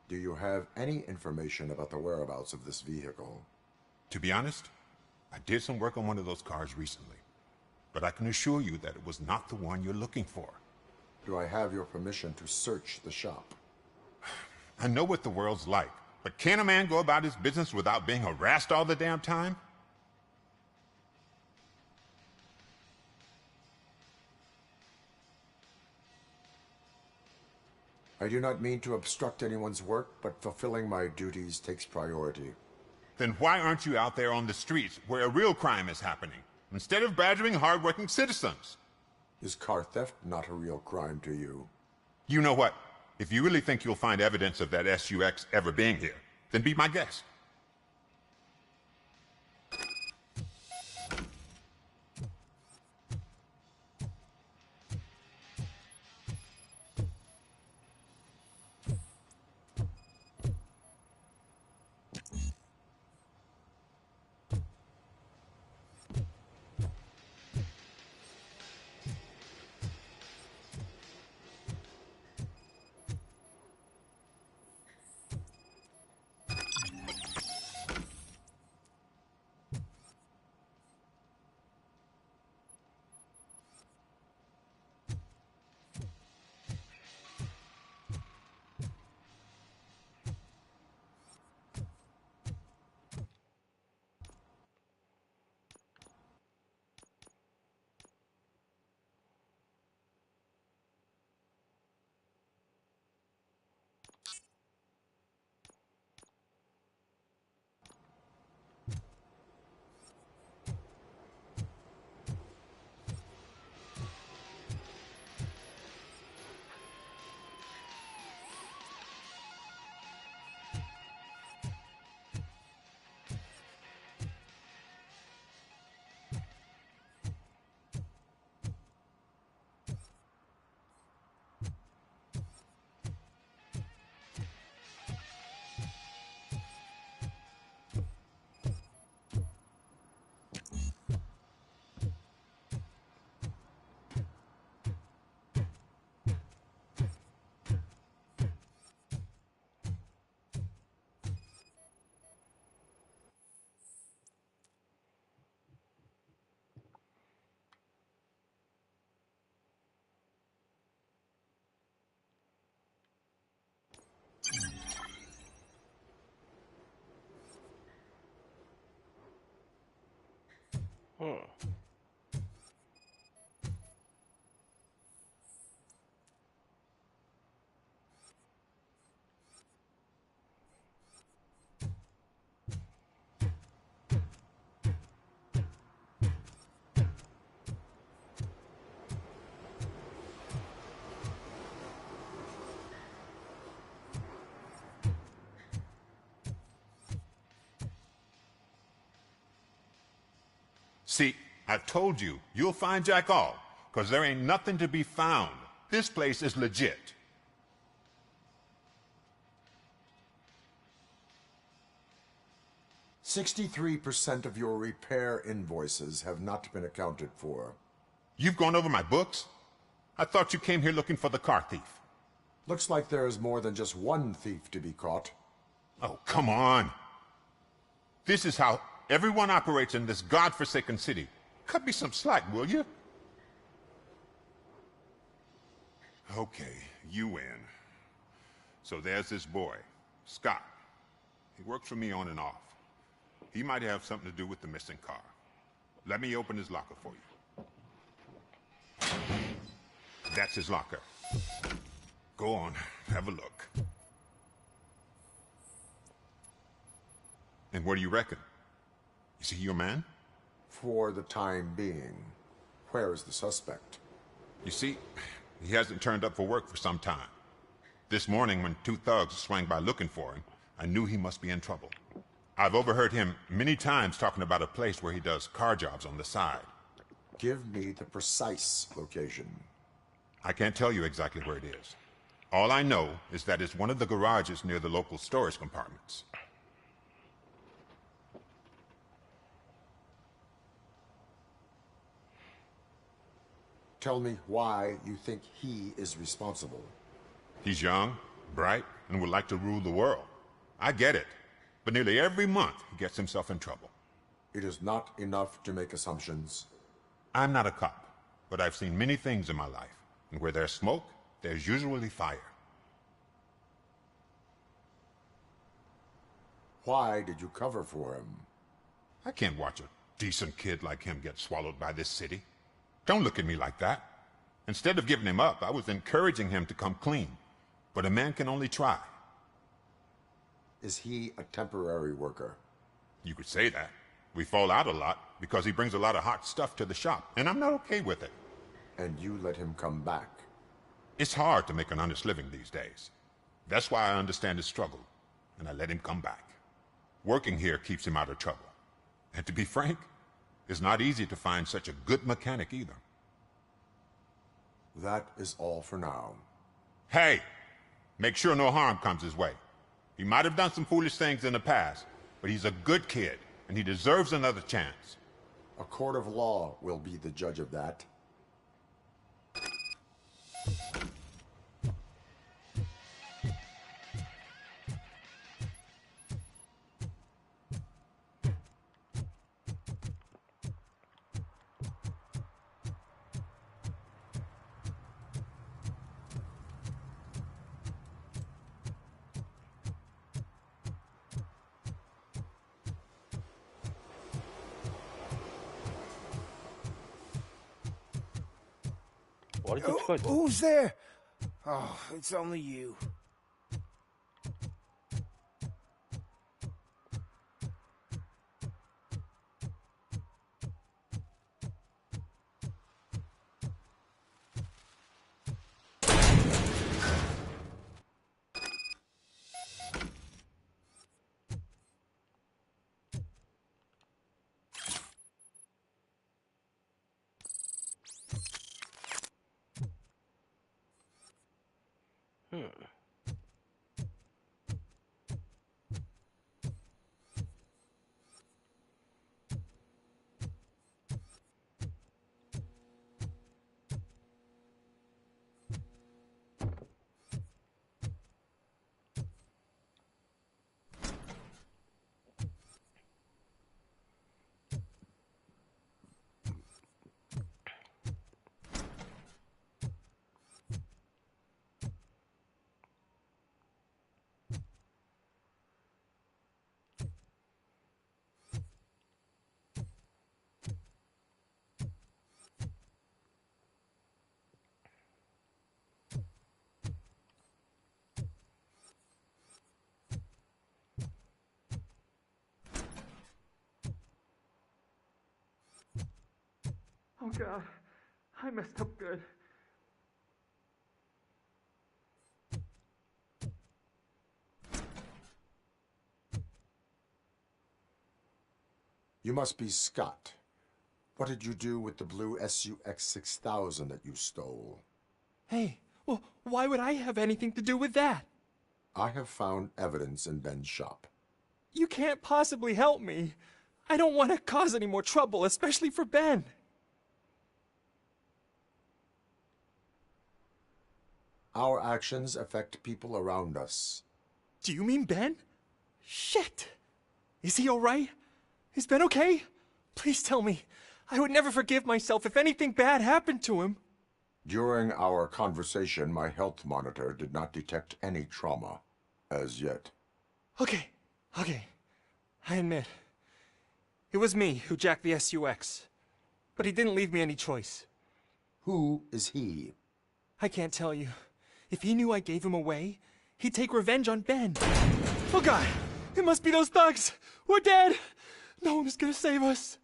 Do you have any information about the whereabouts of this vehicle? To be honest, I did some work on one of those cars recently. But I can assure you that it was not the one you're looking for. Do I have your permission to search the shop? I know what the world's like, but can a man go about his business without being harassed all the damn time? I do not mean to obstruct anyone's work, but fulfilling my duties takes priority. Then why aren't you out there on the streets where a real crime is happening, instead of badgering hard-working citizens? Is car theft not a real crime to you? You know what? If you really think you'll find evidence of that SUX ever being here, then be my guest. See, I told you, you'll find Jack All, because there ain't nothing to be found. This place is legit. "63% of your repair invoices have not been accounted for." You've gone over my books? I thought you came here looking for the car thief. Looks like there's more than just one thief to be caught. Oh, come on. This is how everyone operates in this godforsaken city. Cut me some slack, will you? Okay, you win. So there's this boy, Scott. He works for me on and off. He might have something to do with the missing car. Let me open his locker for you. That's his locker. Go on, have a look. And what do you reckon? Is he your man? For the time being. Where is the suspect? You see, he hasn't turned up for work for some time. This morning, when two thugs swang by looking for him, I knew he must be in trouble. I've overheard him many times talking about a place where he does car jobs on the side. Give me the precise location. I can't tell you exactly where it is. All I know is that it's one of the garages near the local storage compartments. Tell me why you think he is responsible. He's young, bright, and would like to rule the world. I get it. But nearly every month, he gets himself in trouble. It is not enough to make assumptions. I'm not a cop, but I've seen many things in my life. And where there's smoke, there's usually fire. Why did you cover for him? I can't watch a decent kid like him get swallowed by this city. Don't look at me like that. Instead of giving him up, I was encouraging him to come clean. But a man can only try. Is he a temporary worker? You could say that. We fall out a lot because he brings a lot of hot stuff to the shop, and I'm not okay with it. And you let him come back? It's hard to make an honest living these days. That's why I understand his struggle, and I let him come back. Working here keeps him out of trouble. And to be frank, it's not easy to find such a good mechanic either. That is all for now. Hey! Make sure no harm comes his way. He might have done some foolish things in the past, but he's a good kid, and he deserves another chance. A court of law will be the judge of that. Who's there? Oh, it's only you. Oh God, I messed up good. You must be Scott. What did you do with the blue SUX 6000 that you stole? Hey, well, why would I have anything to do with that? I have found evidence in Ben's shop. You can't possibly help me. I don't want to cause any more trouble, especially for Ben. Our actions affect people around us. Do you mean Ben? Shit! Is he alright? Is Ben okay? Please tell me. I would never forgive myself if anything bad happened to him. During our conversation, my health monitor did not detect any trauma, as yet. Okay. I admit. It was me who jacked the SUX. But he didn't leave me any choice. Who is he? I can't tell you. If he knew I gave him away, he'd take revenge on Ben. Oh God! It must be those thugs! We're dead! No one is gonna save us.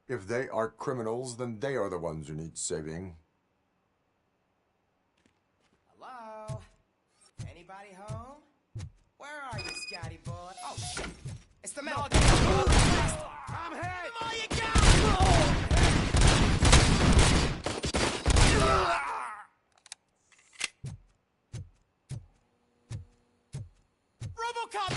If they are criminals, then they are the ones who need saving. Hello? Anybody home? Where are you, Scotty boy? Oh, shit! It's the metal. I'm hit! Come on, you go! Robocop!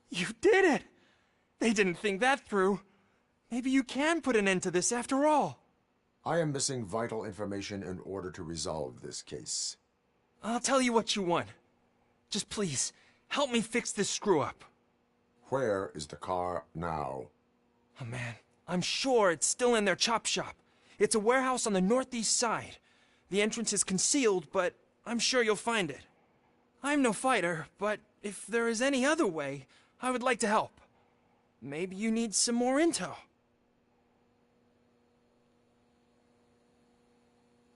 You did it! They didn't think that through. Maybe you can put an end to this after all. I am missing vital information in order to resolve this case. I'll tell you what you want. Just please, help me fix this screw-up. Where is the car now? Oh man, I'm sure it's still in their chop shop. It's a warehouse on the northeast side. The entrance is concealed, but I'm sure you'll find it. I'm no fighter, but if there is any other way, I would like to help. Maybe you need some more intel.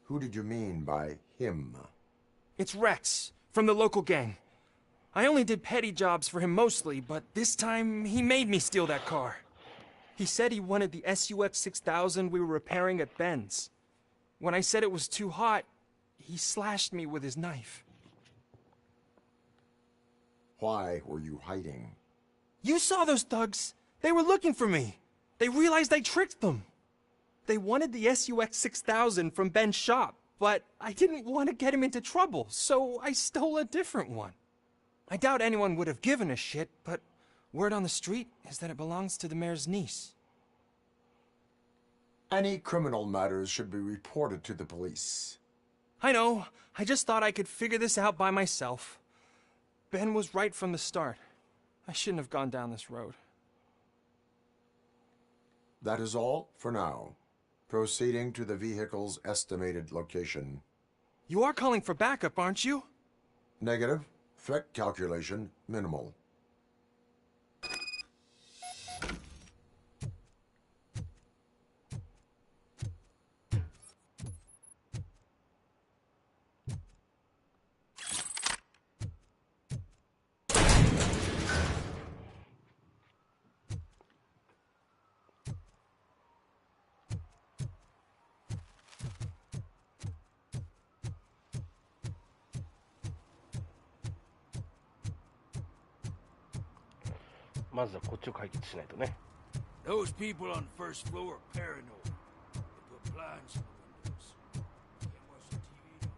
Who did you mean by him? It's Rex, from the local gang. I only did petty jobs for him mostly, but this time he made me steal that car. He said he wanted the SUX 6000 we were repairing at Ben's. When I said it was too hot, he slashed me with his knife. Why were you hiding? You saw those thugs. They were looking for me. They realized I tricked them. They wanted the SUX 6000 from Ben's shop, but I didn't want to get him into trouble, so I stole a different one. I doubt anyone would have given a shit, but word on the street is that it belongs to the mayor's niece. Any criminal matters should be reported to the police. I know. I just thought I could figure this out by myself. Ben was right from the start. I shouldn't have gone down this road. That is all for now. Proceeding to the vehicle's estimated location. You are calling for backup, aren't you? Negative. Threat calculation minimal.まずはこっちを解決しないとね。 Those people on the first floor are paranoid. They put blinds in the windows. Can't watch the TV.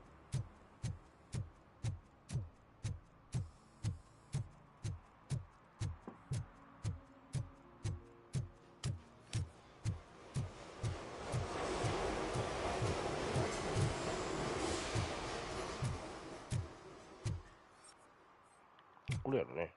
これやろね。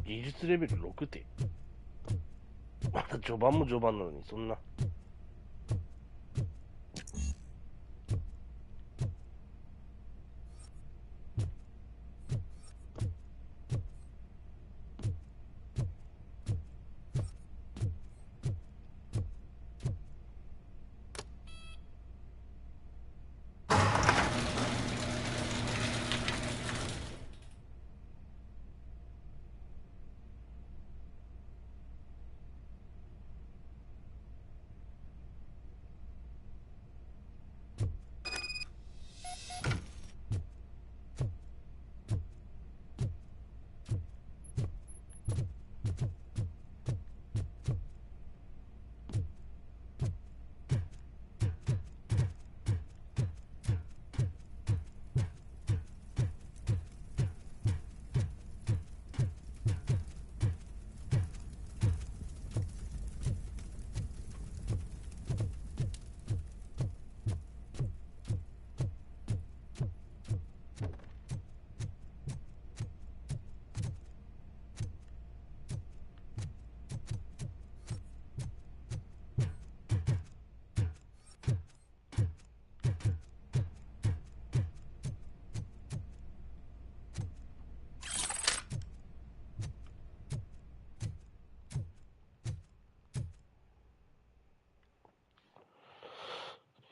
技術レベル6点。まだ序盤も序盤なのに、そんな。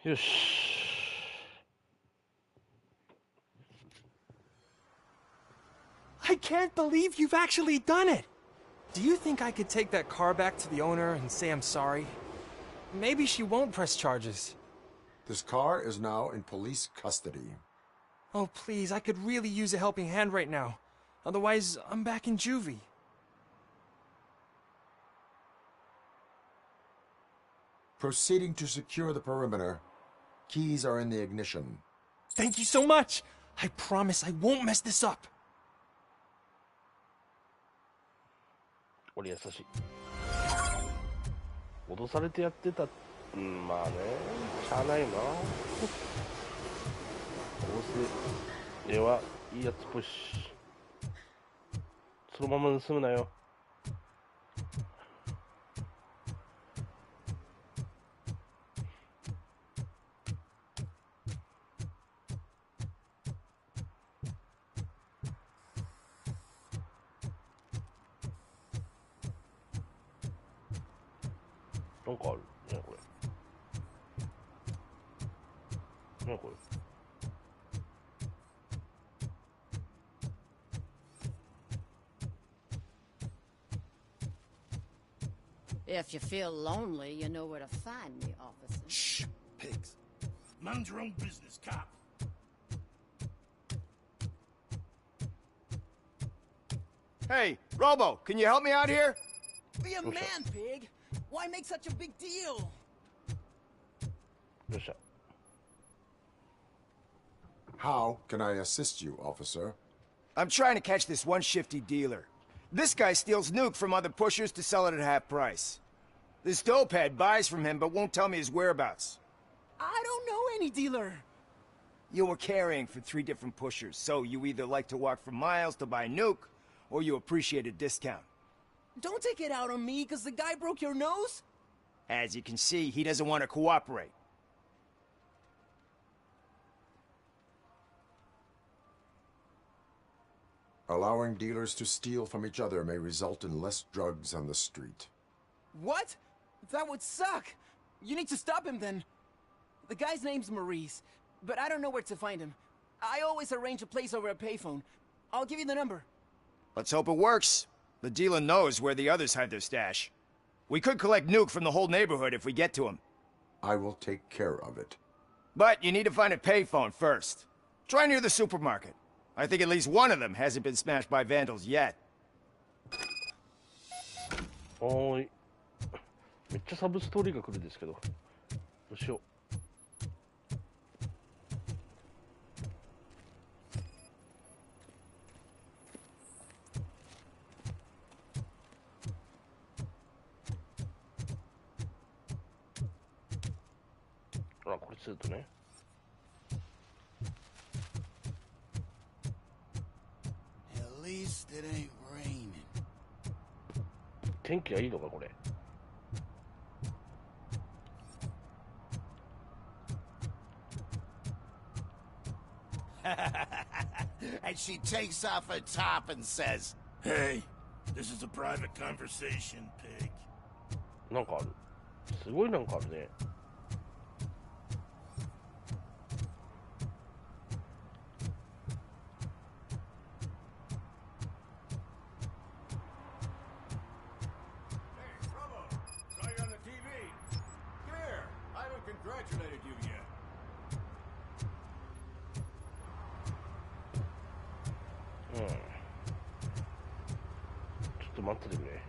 よし。I can't believe you've actually done it! Do you think I could take that car back to the owner and say I'm sorry? Maybe she won't press charges. This car is now in police custody. Oh, please, I could really use a helping hand right now. Otherwise, I'm back in juvie. Proceeding to secure the perimeter. Keys are in the ignition. Thank you so much! I promise I won't mess this up. 俺優しい。脅されてやってた。まあね、しゃあないよな。どうせ絵はいいやつっぽいし。そのまま盗むなよ。なんかあるね、これ。ね、これ。If you feel lonely, you know where to find me, officer. Shh, pigs. Mind your own business, cop. Hey, Robo, can you help me out here? Be a man, pig. Why make such a big deal? よっしゃ。 How can I assist you, officer? I'm trying to catch this one shifty dealer. This guy steals nuke from other pushers to sell it at half price. This dopehead buys from him but won't tell me his whereabouts. I don't know any dealer. You were carrying for 3 different pushers, so you either like to walk for miles to buy nuke, or you appreciate a discount. Don't take it out on me, because the guy broke your nose? As you can see, he doesn't want to cooperate. Allowing dealers to steal from each other may result in less drugs on the street. What? That would suck. You need to stop him then. The guy's name's Maurice, but I don't know where to find him. I always arrange a place over a payphone. I'll give you the number. Let's hope it works. The dealer knows where the others hide their stash. We could collect nuke from the whole neighborhood if we get to him. I will take care of it. But you need to find a payphone first. Try near the supermarket. I think at least one of them hasn't been smashed by vandals yet. おーい。めっちゃサブストーリーが来るんですけど。どうしよう。あ、これするとね。At least it ain't raining. 天気がいいのかこれ。And she takes off her top and says, Hey, this is a private conversation, pig. なんかある。すごいなんかあるね。待っててくれ。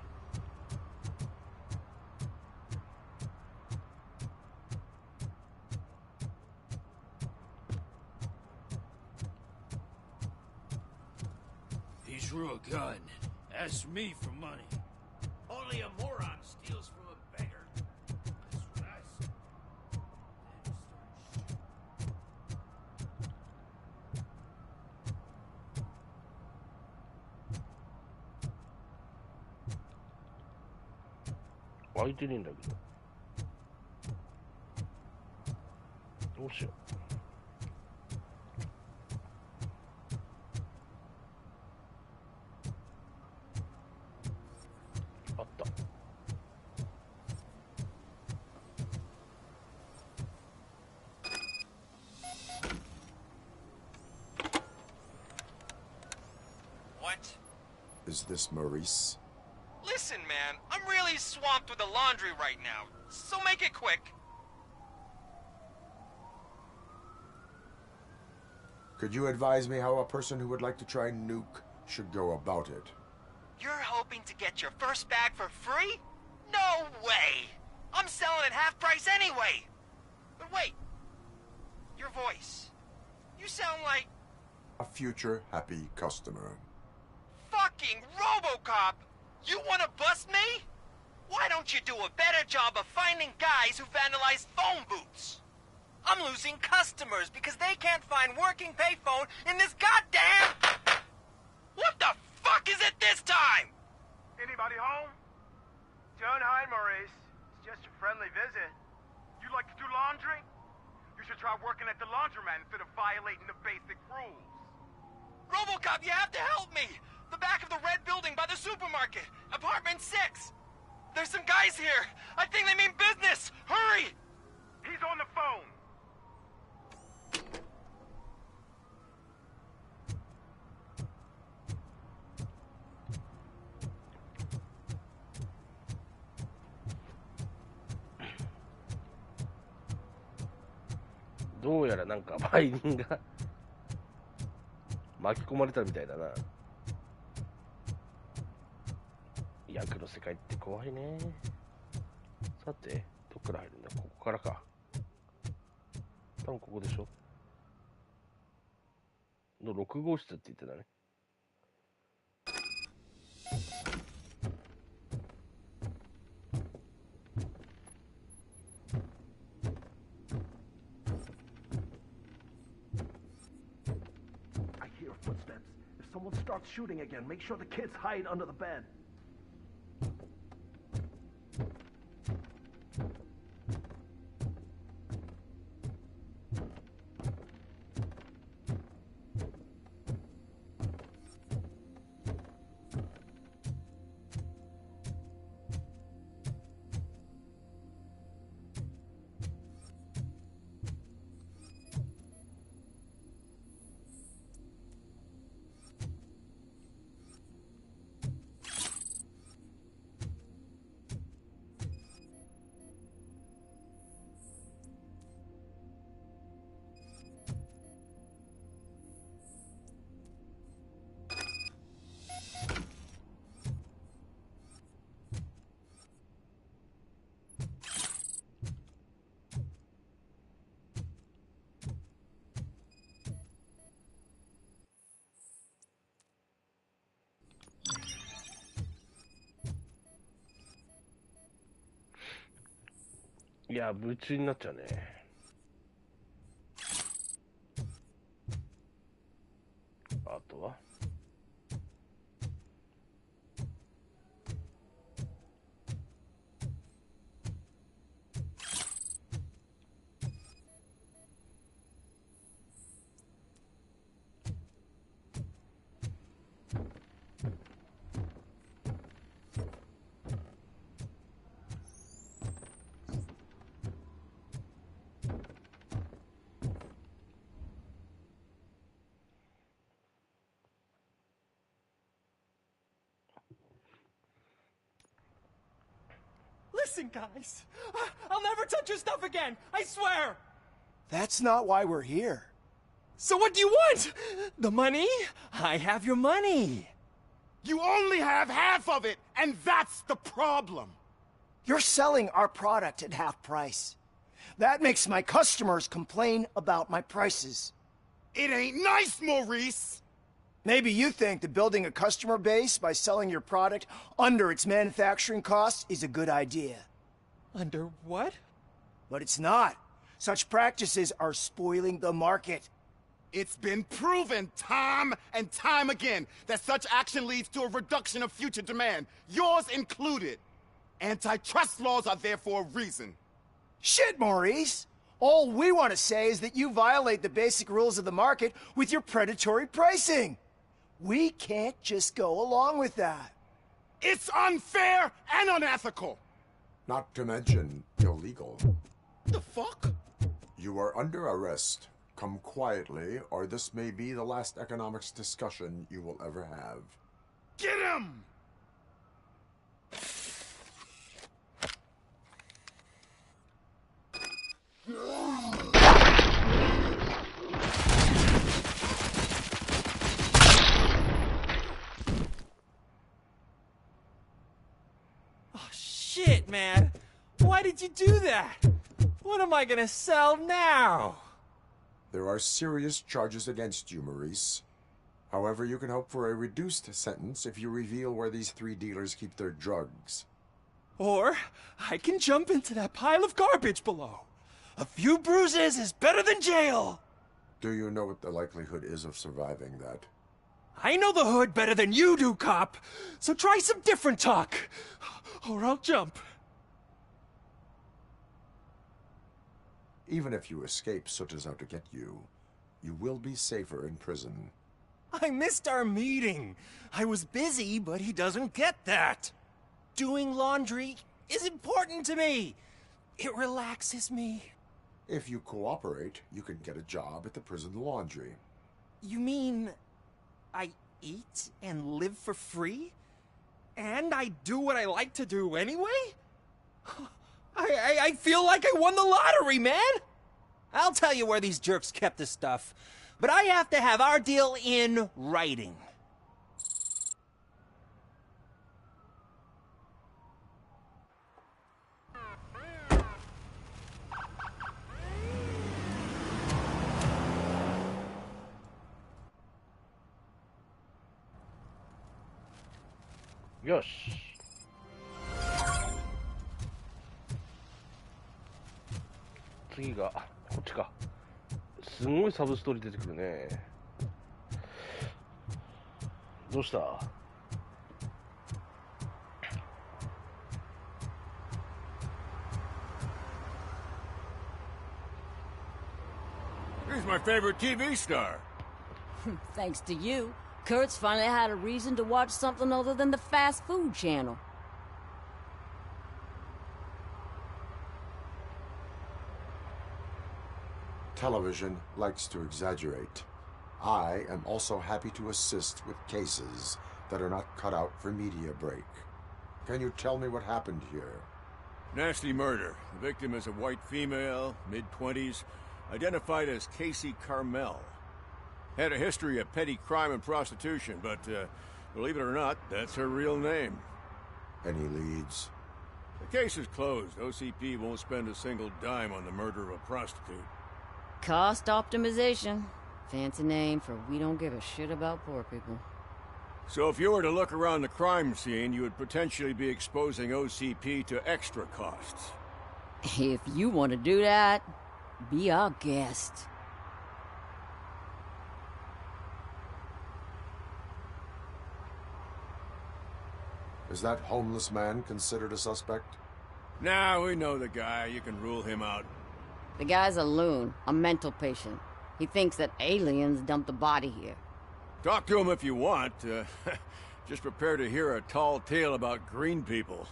He drew a gun. Asked me for money. Only a moron steals from a beggar. That's what I said. Then he started 開いてねえんだけど。どうしよう。あった。What? Is this Maurice? Listen, man, I'm really swamped with the laundry right now, so make it quick. Could you advise me how a person who would like to try nuke should go about it? You're hoping to get your first bag for free? No way! I'm selling at half price anyway! But wait, your voice. You sound like... A future happy customer. Fucking Robocop! You wanna bust me? Why don't you do a better job of finding guys who vandalize phone booths? I'm losing customers because they can't find working payphone in this goddamn... What the fuck is it this time? Anybody home? Don't hide, Maurice. It's just a friendly visit. You like to do laundry? You should try working at the laundromat instead of violating the basic rules. Robocop, you have to help me! The back of the red building by the supermarket. Apartment 6. There's some guys here. I think they mean business. Hurry! He's on the phone. .どうやらなんか売人が巻き込まれたみたいだな。役の世界って怖いね。さて、どっから入るんだ。ここからか。多分ここでしょ。の6号室って言ってたね。Someone starts shooting again. Make sure the kids hide under the bed.いや、夢中になっちゃうね。あとは Listen, guys. I'll never touch your stuff again. I swear. That's not why we're here. So what do you want? The money? I have your money. You only have half of it, and that's the problem. You're selling our product at half price. That makes my customers complain about my prices. It ain't nice, Maurice! Maybe you think that building a customer base by selling your product under its manufacturing costs is a good idea. Under what? But it's not. Such practices are spoiling the market. It's been proven time and time again that such action leads to a reduction of future demand, yours included. Antitrust laws are there for a reason. Shit, Maurice! All we want to say is that you violate the basic rules of the market with your predatory pricing. We can't just go along with that. It's unfair and unethical! Not to mention illegal. The fuck? You are under arrest. Come quietly, or this may be the last economics discussion you will ever have. Get him! Oh, shit, man. Why did you do that? What am I gonna sell now? There are serious charges against you, Maurice. However, you can hope for a reduced sentence if you reveal where these 3 dealers keep their drugs. Or I can jump into that pile of garbage below. A few bruises is better than jail. Do you know what the likelihood is of surviving that? I know the hood better than you do, cop. So try some different talk, or I'll jump. Even if you escape Soot is out to get you, you will be safer in prison. I missed our meeting. I was busy, but he doesn't get that. Doing laundry is important to me. It relaxes me. If you cooperate, you can get a job at the prison laundry. You mean I eat and live for free? And I do what I like to do anyway? I feel like I won the lottery, man! I'll tell you where these jerks kept the stuff, but I have to have our deal in writing.よし。次がこっちか。すごいサブストーリー出てくるね。どうした？ He's my favorite TV star. Thanks to you, Kurt's finally had a reason to watch something other than the fast food channel. Television likes to exaggerate. I am also happy to assist with cases that are not cut out for media break. Can you tell me what happened here? Nasty murder. The victim is a white female, mid-20s, identified as Casey Carmel. Had a history of petty crime and prostitution, but believe it or not, that's her real name. Any leads? The case is closed. OCP won't spend a single dime on the murder of a prostitute. Cost optimization. Fancy name for we don't give a shit about poor people. So if you were to look around the crime scene, you would potentially be exposing OCP to extra costs. If you want to do that, be our guest. Is that homeless man considered a suspect? Nah, we know the guy. You can rule him out. The guy's a loon, a mental patient. He thinks that aliens dumped the body here. Talk to him if you want. Just prepare to hear a tall tale about green people.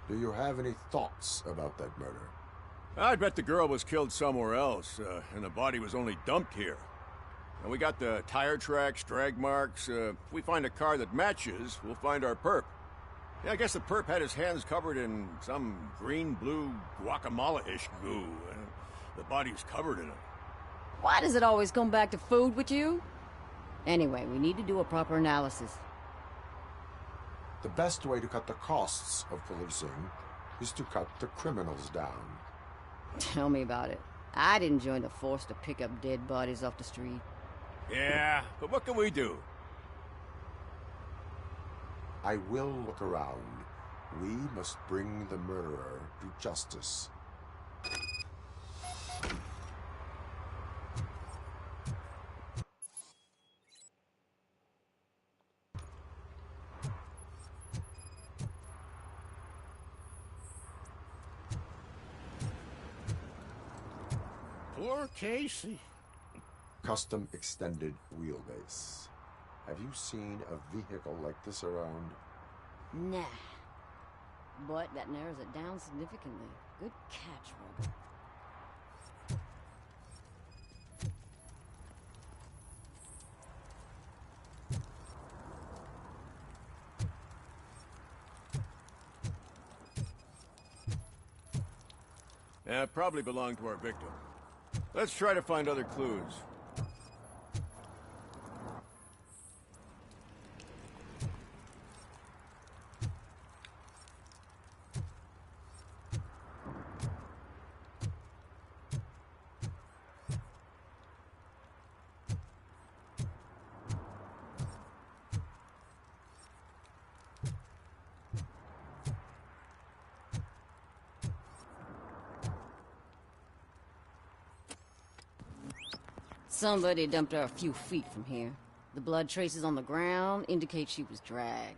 Do you have any thoughts about that murder? I'd bet the girl was killed somewhere else, and the body was only dumped here. And we got the tire tracks, drag marks. If we find a car that matches, we'll find our perp. Yeah, I guess the perp had his hands covered in some green-blue guacamole-ish goo. The body's covered in it. Why does it always come back to food with you? Anyway, we need to do a proper analysis. The best way to cut the costs of policing is to cut the criminals down. Tell me about it. I didn't join the force to pick up dead bodies off the street. Yeah, but what can we do? I will look around. We must bring the murderer to justice. Poor Casey. Custom extended wheelbase. Have you seen a vehicle like this around? Nah. But that narrows it down significantly. Good catch, Robert. Yeah, it probably belonged to our victim. Let's try to find other clues. Somebody dumped her a few feet from here. The blood traces on the ground indicate she was dragged.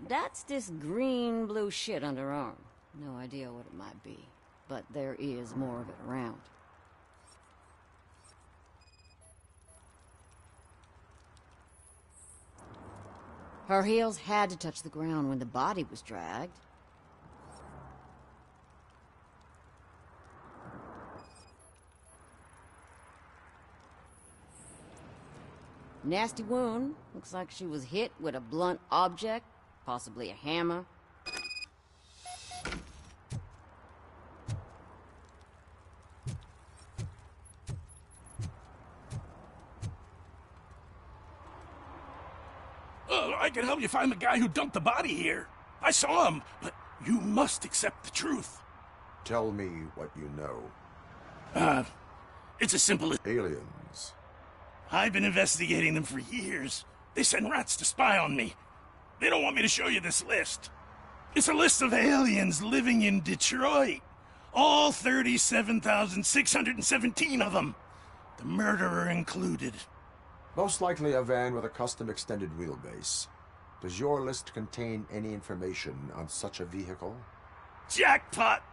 That's this green-blue shit under her arm. No idea what it might be. But there is more of it around. Her heels had to touch the ground when the body was dragged. Nasty wound. Looks like she was hit with a blunt object, possibly a hammer. I can help you find the guy who dumped the body here. I saw him, but you must accept the truth. Tell me what you know. It's as simple as... Aliens. I've been investigating them for years. They send rats to spy on me. They don't want me to show you this list. It's a list of aliens living in Detroit. All 37,617 of them. The murderer included. Most likely a van with a custom extended wheelbase. Does your list contain any information on such a vehicle? Jackpot!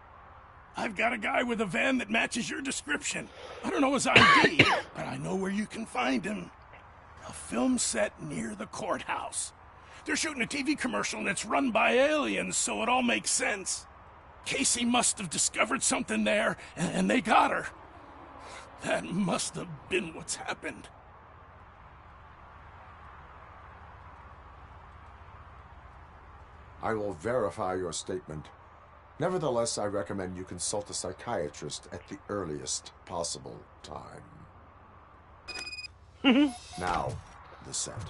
I've got a guy with a van that matches your description. I don't know his ID, but I know where you can find him. A film set near the courthouse. They're shooting a TV commercial and it's run by aliens, so it all makes sense. Casey must have discovered something there, and they got her. That must have been what's happened. I will verify your statement. Nevertheless, I recommend you consult a psychiatrist at the earliest possible time. Now, the set.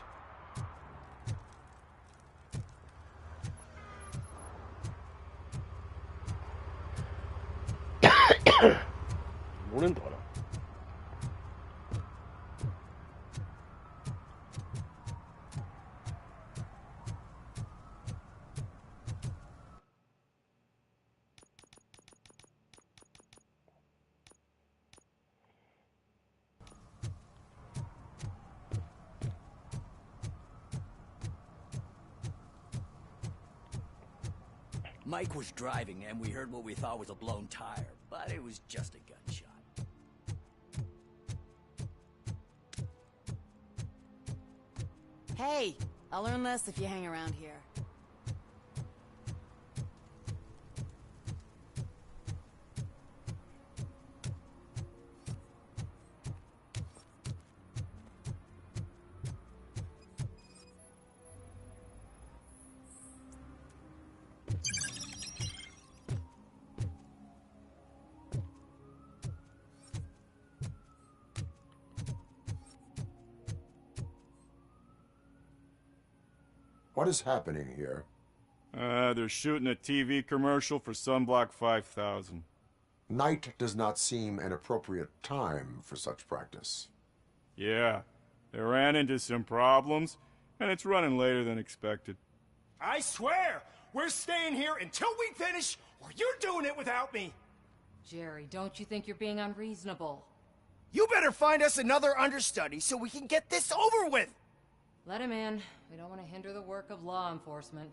Mike was driving and we heard what we thought was a blown tire, but it was just a gunshot. Hey, I'll learn less if you hang around here. What is happening here? They're shooting a TV commercial for Sunblock 5000. Night does not seem an appropriate time for such practice. Yeah, they ran into some problems, and it's running later than expected. I swear, we're staying here until we finish, or you're doing it without me. Jerry, don't you think you're being unreasonable? You better find us another understudy so we can get this over with. Let him in. We don't want to hinder the work of law enforcement.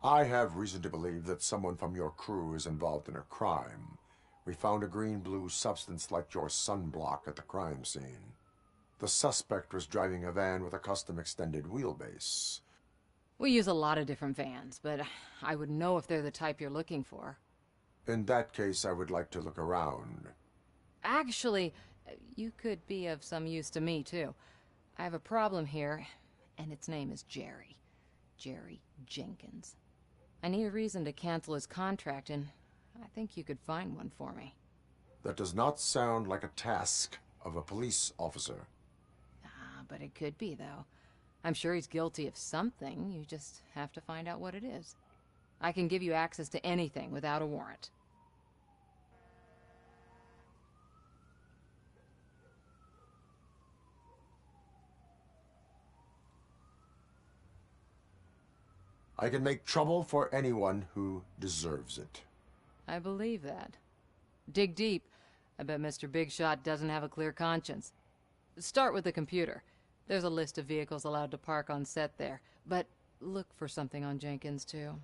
I have reason to believe that someone from your crew is involved in a crime. We found a green-blue substance like your sunblock at the crime scene. The suspect was driving a van with a custom extended wheelbase. We use a lot of different vans, but I wouldn't know if they're the type you're looking for. In that case, I would like to look around. Actually, you could be of some use to me, too. I have a problem here, and its name is Jerry. Jerry Jenkins. I need a reason to cancel his contract, and I think you could find one for me. That does not sound like a task of a police officer. But it could be, though. I'm sure he's guilty of something. You just have to find out what it is. I can give you access to anything without a warrant. I can make trouble for anyone who deserves it. I believe that. Dig deep. I bet Mr. Big Shot doesn't have a clear conscience. Start with the computer. There's a list of vehicles allowed to park on set there, but look for something on Jenkins, too.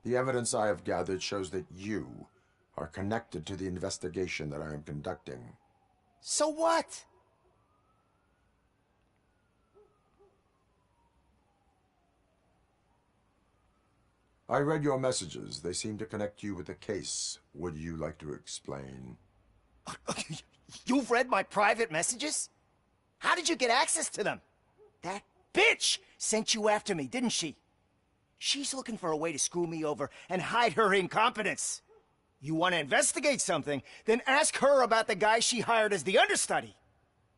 The evidence I have gathered shows that you are connected to the investigation that I am conducting. So what? I read your messages. They seem to connect you with the case. Would you like to explain? You've read my private messages? How did you get access to them? That bitch sent you after me, didn't she? She's looking for a way to screw me over and hide her incompetence. You want to investigate something, then ask her about the guy she hired as the understudy.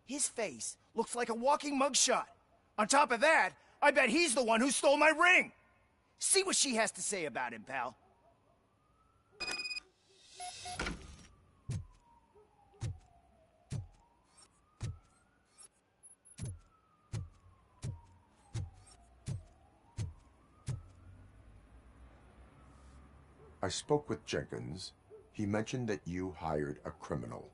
His face looks like a walking mugshot. On top of that, I bet he's the one who stole my ring. See what she has to say about him, pal. I spoke with Jenkins. He mentioned that you hired a criminal.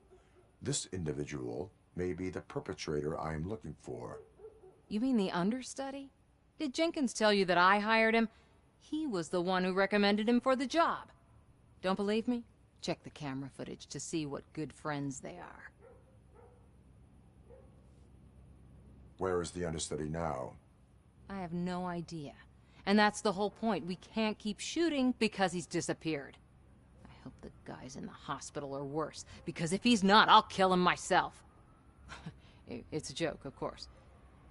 This individual may be the perpetrator I am looking for. You mean the understudy? Did Jenkins tell you that I hired him? He was the one who recommended him for the job. Don't believe me? Check the camera footage to see what good friends they are. Where is the understudy now? I have no idea. And that's the whole point. We can't keep shooting because he's disappeared. I hope the guy's in the hospital or worse, because if he's not, I'll kill him myself. It's a joke, of course.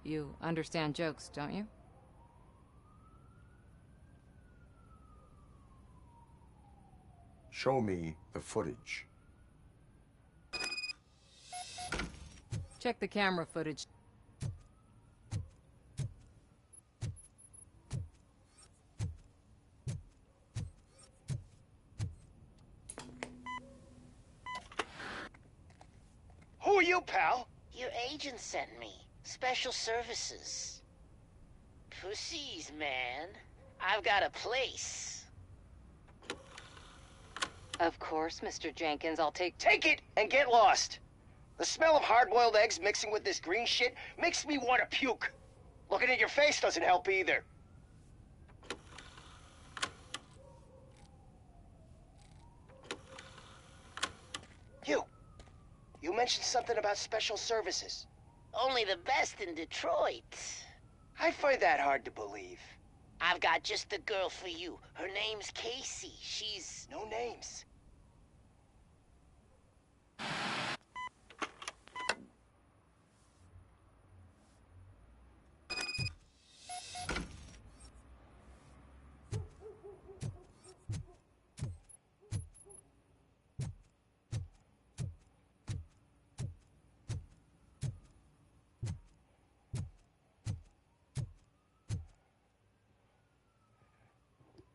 You understand jokes, don't you? Show me the footage. Check the camera footage. Who are you, pal? Your agent sent me. Special services. Pussies, man. I've got a place. Of course, Mr. Jenkins, I'll take it and get lost. The smell of hard-boiled eggs mixing with this green shit makes me want to puke. Looking at your face doesn't help either. You mentioned something about special services. Only the best in Detroit. I find that hard to believe. I've got just the girl for you. Her name's Casey. She's... No names.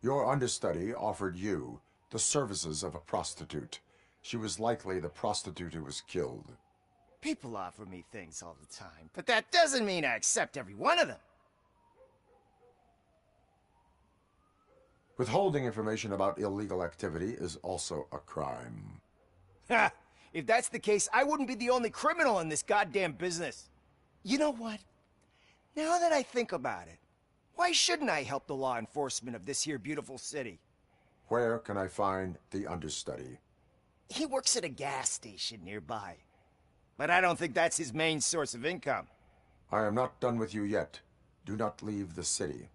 Your understudy offered you the services of a prostitute. She was likely the prostitute who was killed. People offer me things all the time, but that doesn't mean I accept every one of them. Withholding information about illegal activity is also a crime. Ha! If that's the case, I wouldn't be the only criminal in this goddamn business. You know what? Now that I think about it, why shouldn't I help the law enforcement of this here beautiful city? Where can I find the understudy? He works at a gas station nearby. But I don't think that's his main source of income. I am not done with you yet. Do not leave the city.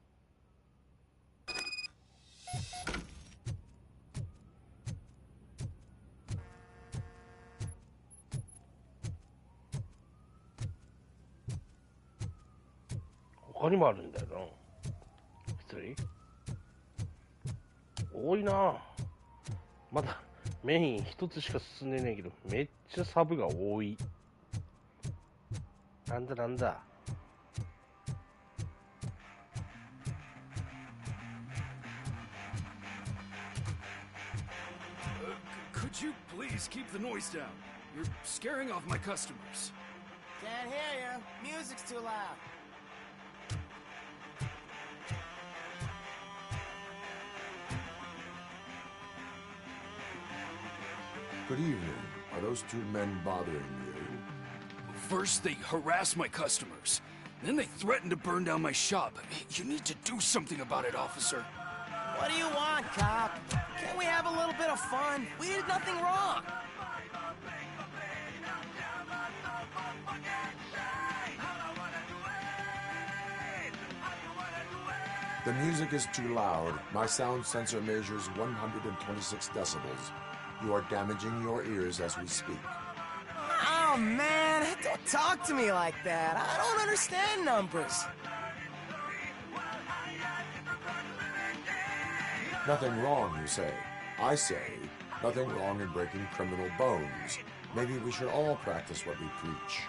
他にもあるんだよな。一人多いな。まだメイン一つしか進んでねえけど、めっちゃサブが多い。なんだなんだ。Could you please keep the noise down? You're scaring off my customers. Can't hear you. Music's too loud. Good evening. Are those two men bothering you? First, they harass my customers. Then they threaten to burn down my shop. You need to do something about it, officer. What do you want, cop? Can't we have a little bit of fun? We did nothing wrong. The music is too loud. My sound sensor measures 126 decibels. You are damaging your ears as we speak. Oh, man, don't talk to me like that. I don't understand numbers. Nothing wrong, you say. I say, nothing wrong in breaking criminal bones. Maybe we should all practice what we preach.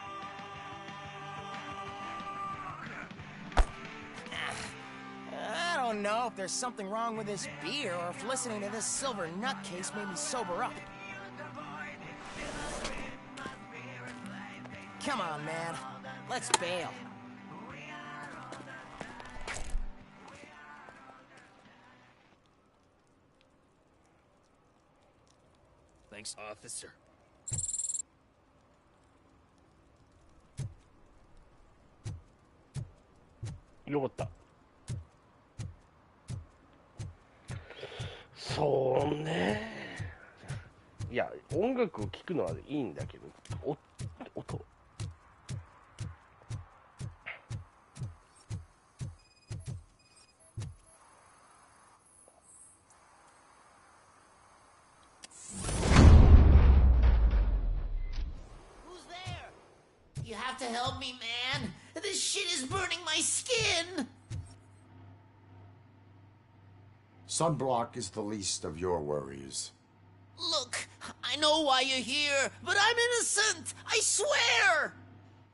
I don't know if there's something wrong with this beer or if listening to this silver nutcase made me sober up. Come on, man. Let's bail. Thanks, officer. よかった。そうね。いや、音楽を聴くのはいいんだけど、音。You have to help me, man. This shit is burning my skin. Sunblock is the least of your worries. Look, I know why you're here, but I'm innocent. I swear.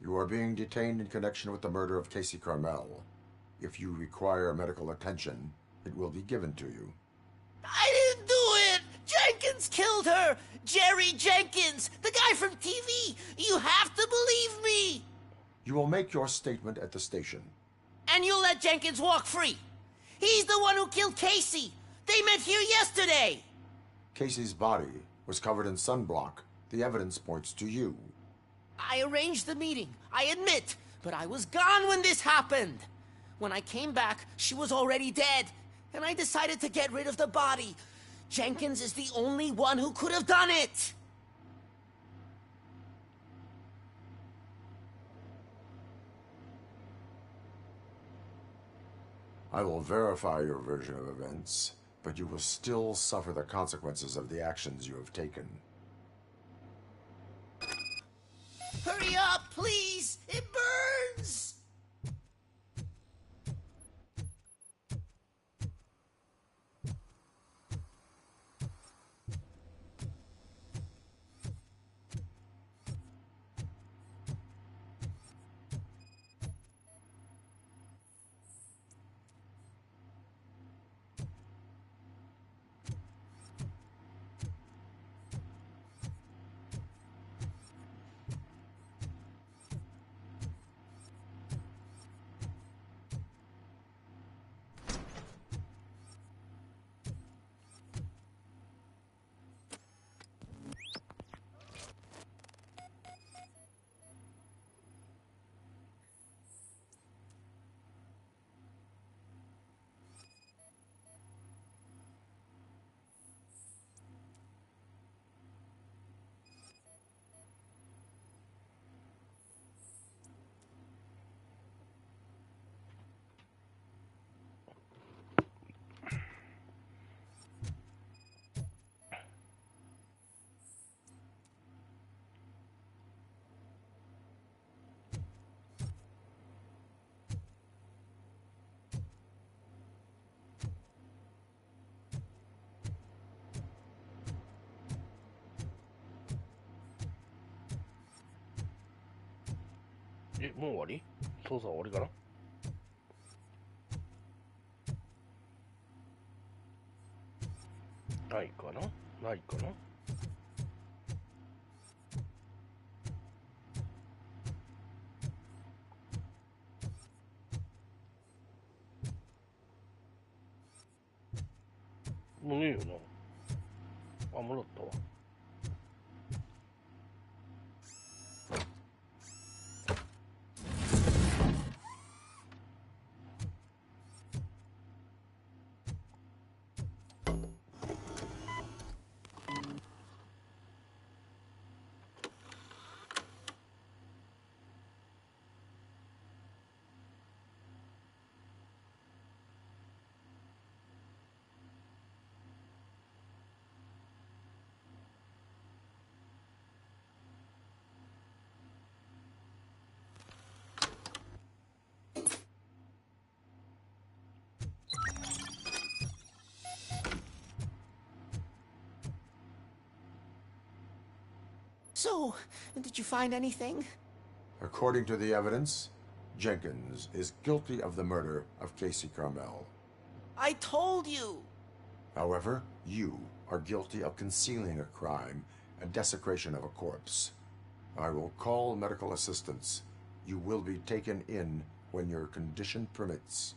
You are being detained in connection with the murder of Casey Carmel. If you require medical attention, it will be given to you. I didn't do it. Jenkins killed her. Jerry Jenkins, the guy from TV. You have to believe me. You will make your statement at the station. And you'll let Jenkins walk free. He's the one who killed Casey. They met here yesterday. Casey's body was covered in sunblock. The evidence points to you. I arranged the meeting, I admit, but I was gone when this happened. When I came back, she was already dead, and I decided to get rid of the body. Jenkins is the only one who could have done it. I will verify your version of events, but you will still suffer the consequences of the actions you have taken. Hurry up, please! It burns!もう終わり？操作終わりかな？ないかな？ないかな？もうねえよな。あ、もらったわ。So, did you find anything? According to the evidence, Jenkins is guilty of the murder of Casey Carmel. I told you! However, you are guilty of concealing a crime and desecration of a corpse. I will call medical assistance. You will be taken in when your condition permits.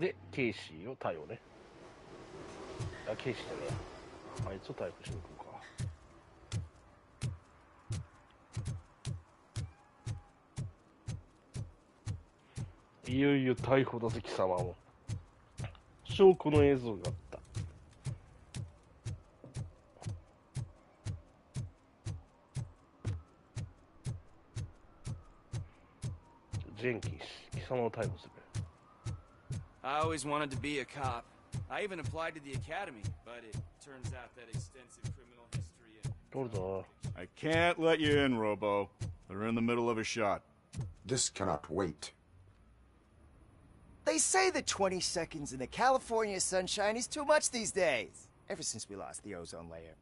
で、ケイシーを逮捕ね。あ、ケイシーじゃねえ。あいつを逮捕しに行こうか。いよいよ逮捕だぜ、貴様も。証拠の映像があった。ジェンキンス、貴様を逮捕する。I always wanted to be a cop. I even applied to the academy, but it turns out that extensive criminal history and... I can't let you in, Robo. They're in the middle of a shot. This cannot wait. They say that 20 seconds in the California sunshine is too much these days. Ever since we lost the ozone layer.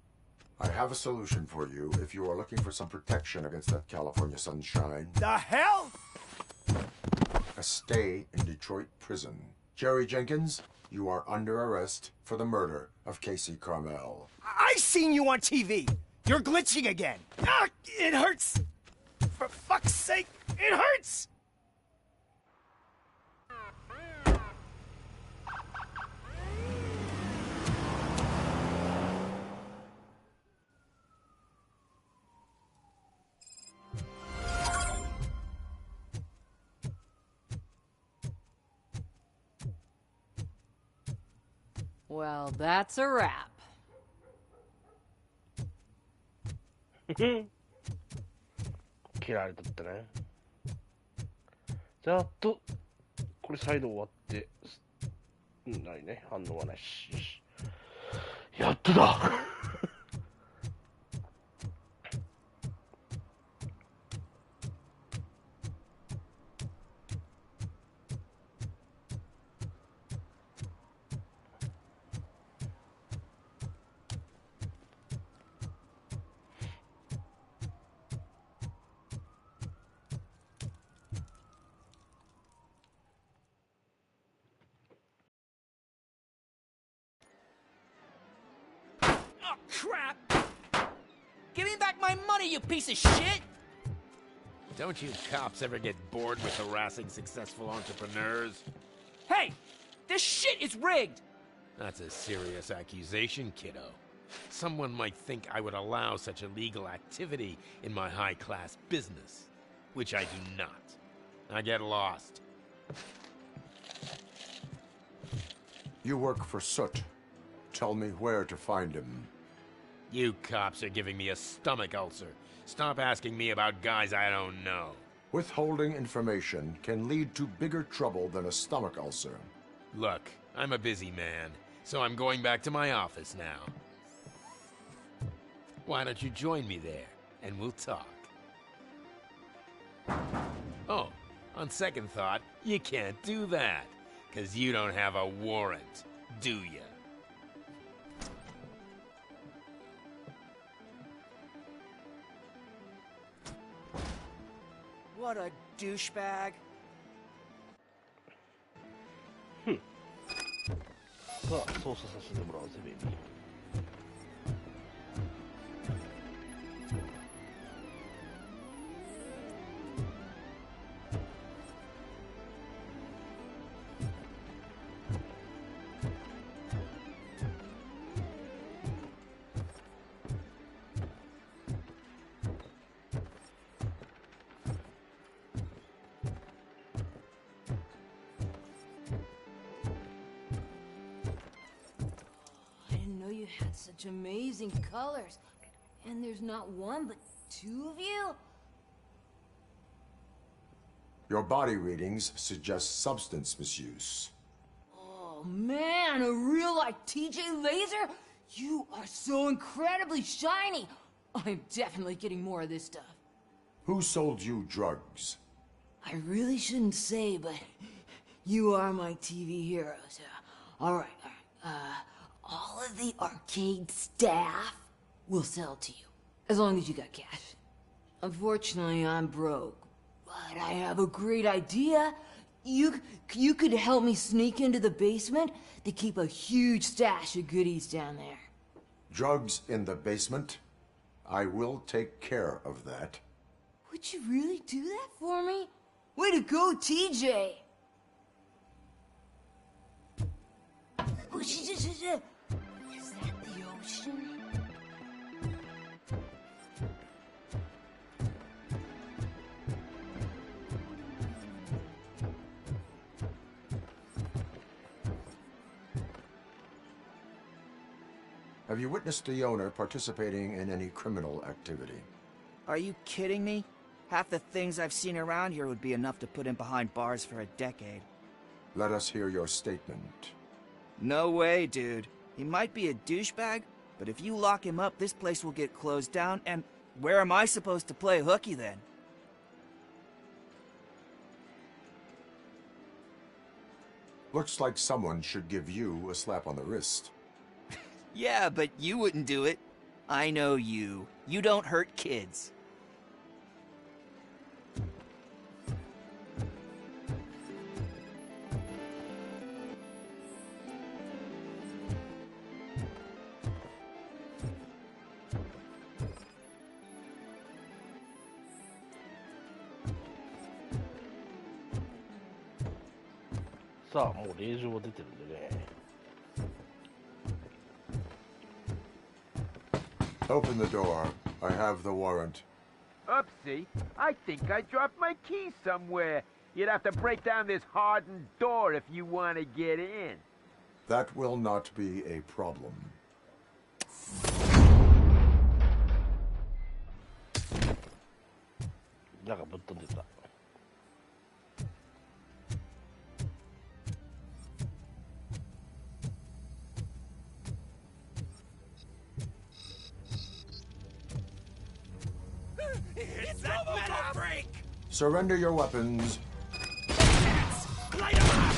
I have a solution for you if you are looking for some protection against that California sunshine. The hell? A stay in Detroit prison. Jerry Jenkins, you are under arrest for the murder of Casey Carmel. I seen you on TV. You're glitching again. Ah, it hurts. For fuck's sake, it hurts. Well, that's a wrap. 切られとったね。じゃあと、これ再度終わって、ないね、反応はないし。やっとだCrap! Give me back my money, you piece of shit! Don't you cops ever get bored with harassing successful entrepreneurs? Hey! This shit is rigged! That's a serious accusation, kiddo. Someone might think I would allow such illegal activity in my high-class business, which I do not. I get lost. You work for Soot. Tell me where to find him. You cops are giving me a stomach ulcer. Stop asking me about guys I don't know. Withholding information can lead to bigger trouble than a stomach ulcer. Look, I'm a busy man, so I'm going back to my office now. Why don't you join me there, and we'll talk. Oh, on second thought, you can't do that, 'cause you don't have a warrant, do ya? What a douchebag. さあ、操作させてもらおうぜ、ベイビー。Had such amazing colors. And there's not one, but two of you? Your body readings suggest substance misuse. Oh man, a by TJ Laser? You are so incredibly shiny. I'm definitely getting more of this stuff. Who sold you drugs? I really shouldn't say, but you are my TV heroes. All right. All of the arcade staff will sell to you, as long as you got cash. Unfortunately, I'm broke, but I have a great idea. You could help me sneak into the basement to keep a huge stash of goodies down there. Drugs in the basement? I will take care of that. Would you really do that for me? Way to go, TJ! Is that the ocean? Have you witnessed the owner participating in any criminal activity? Are you kidding me? Half the things I've seen around here would be enough to put him behind bars for a decade. Let us hear your statement. No way, dude. He might be a douchebag, but if you lock him up, this place will get closed down, and where am I supposed to play hooky then? Looks like someone should give you a slap on the wrist. Yeah, but you wouldn't do it. I know you. You don't hurt kids.さあ、もう令状が出てるんでね。Open the door. I have the warrant. Oopsie. I think I dropped my keys somewhere. You'd have to break down this hardened door if you want to get in. That will not be a problem. It's that Robocop break! Surrender your weapons. Light 'em up!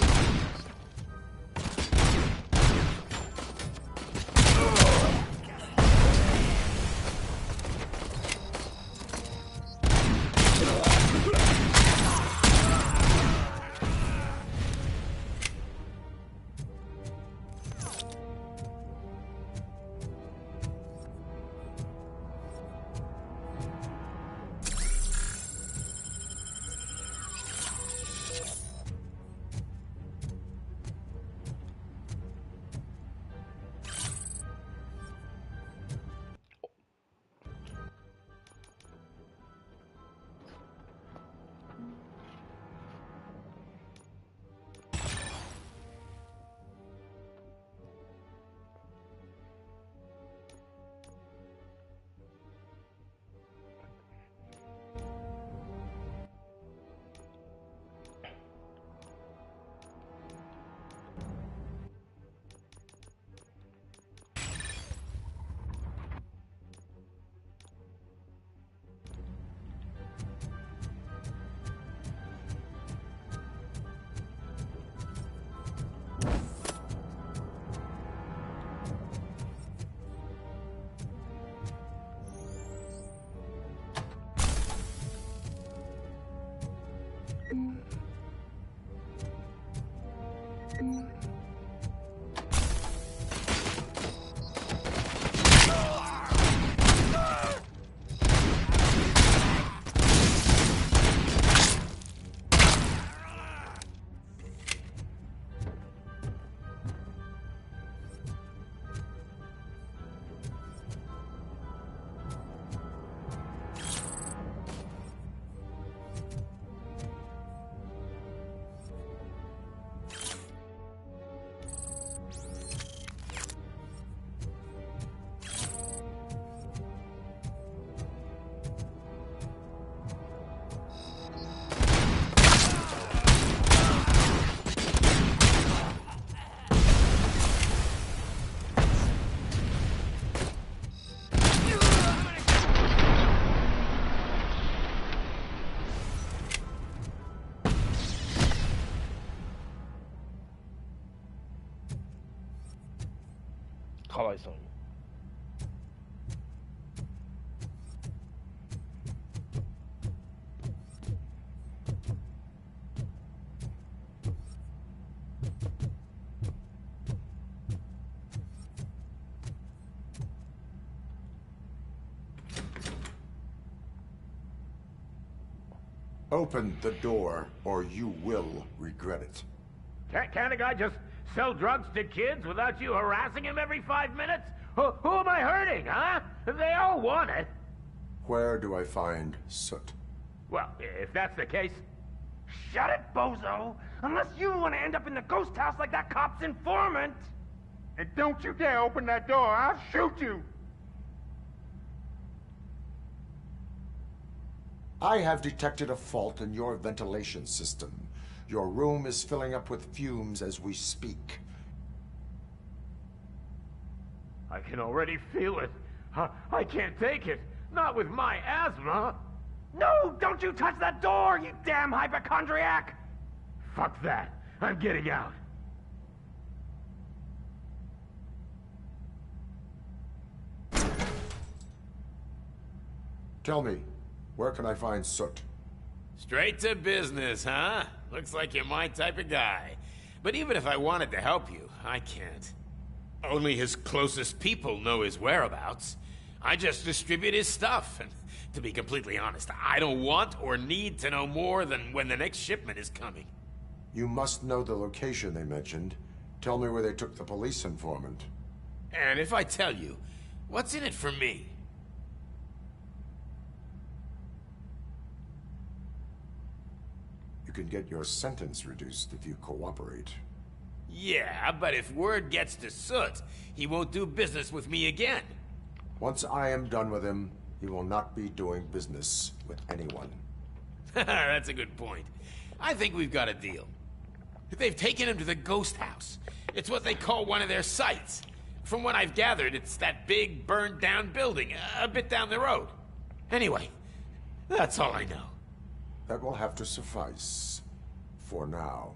かわいそうに。Open the door, or you will regret it. Can't a guy just sell drugs to kids without you harassing him every 5 minutes? Who am I hurting, huh? They all want it. Where do I find Soot? Well, if that's the case... Shut it, bozo! Unless you want to end up in the ghost house like that cop's informant! And don't you dare open that door, I'll shoot you! I have detected a fault in your ventilation system. Your room is filling up with fumes as we speak. I can already feel it. I can't take it. Not with my asthma. No, don't you touch that door, you damn hypochondriac! Fuck that. I'm getting out. Tell me, where can I find Soot? Straight to business, huh? Looks like you're my type of guy. But even if I wanted to help you, I can't. Only his closest people know his whereabouts. I just distribute his stuff, and to be completely honest, I don't want or need to know more than when the next shipment is coming. You must know the location they mentioned. Tell me where they took the police informant. And if I tell you, what's in it for me? You can get your sentence reduced if you cooperate. Yeah, but if word gets to Soot, he won't do business with me again. Once I am done with him, he will not be doing business with anyone. That's a good point. I think we've got a deal. They've taken him to the ghost house. It's what they call one of their sites. From what I've gathered, it's that big, burned-down building, a bit down the road. Anyway, that's all I know. That will have to suffice. For now.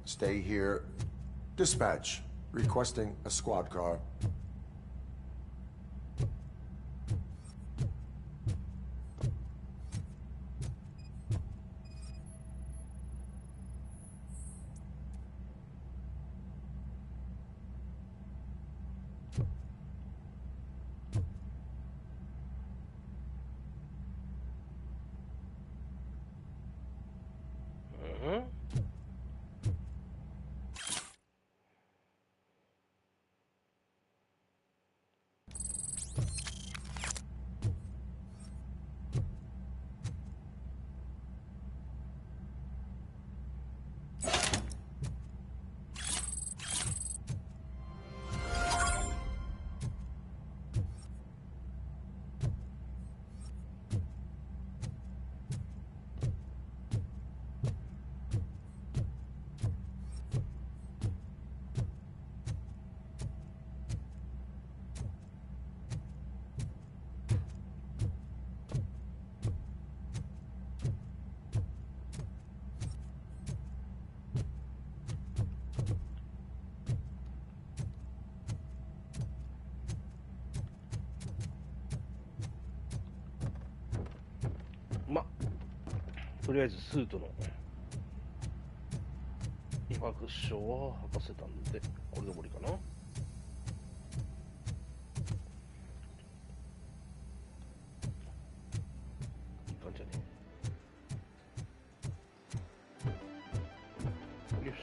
Stay here. Dispatch. Requesting a squad car.とりあえずスートの威迫症は吐かせたんで、これで終わりかな。いい感じだね。よし。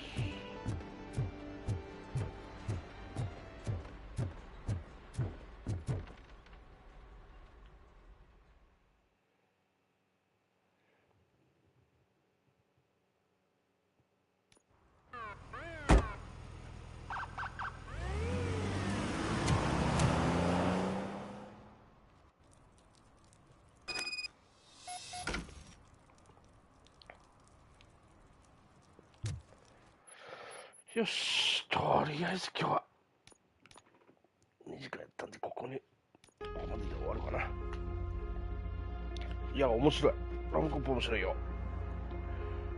よし、とりあえず今日は2時間やったんで、ここまでで終わるかな。いや、面白い。ロボコップ面白いよ。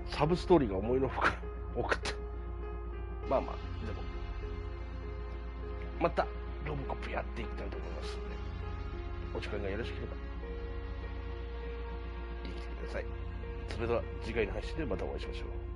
サブストーリーが思いのほか多かった。まあまあ、でも、またロボコップやっていきたいと思いますので、お時間がよろしければ、見てきてください。それでは次回の配信でまたお会いしましょう。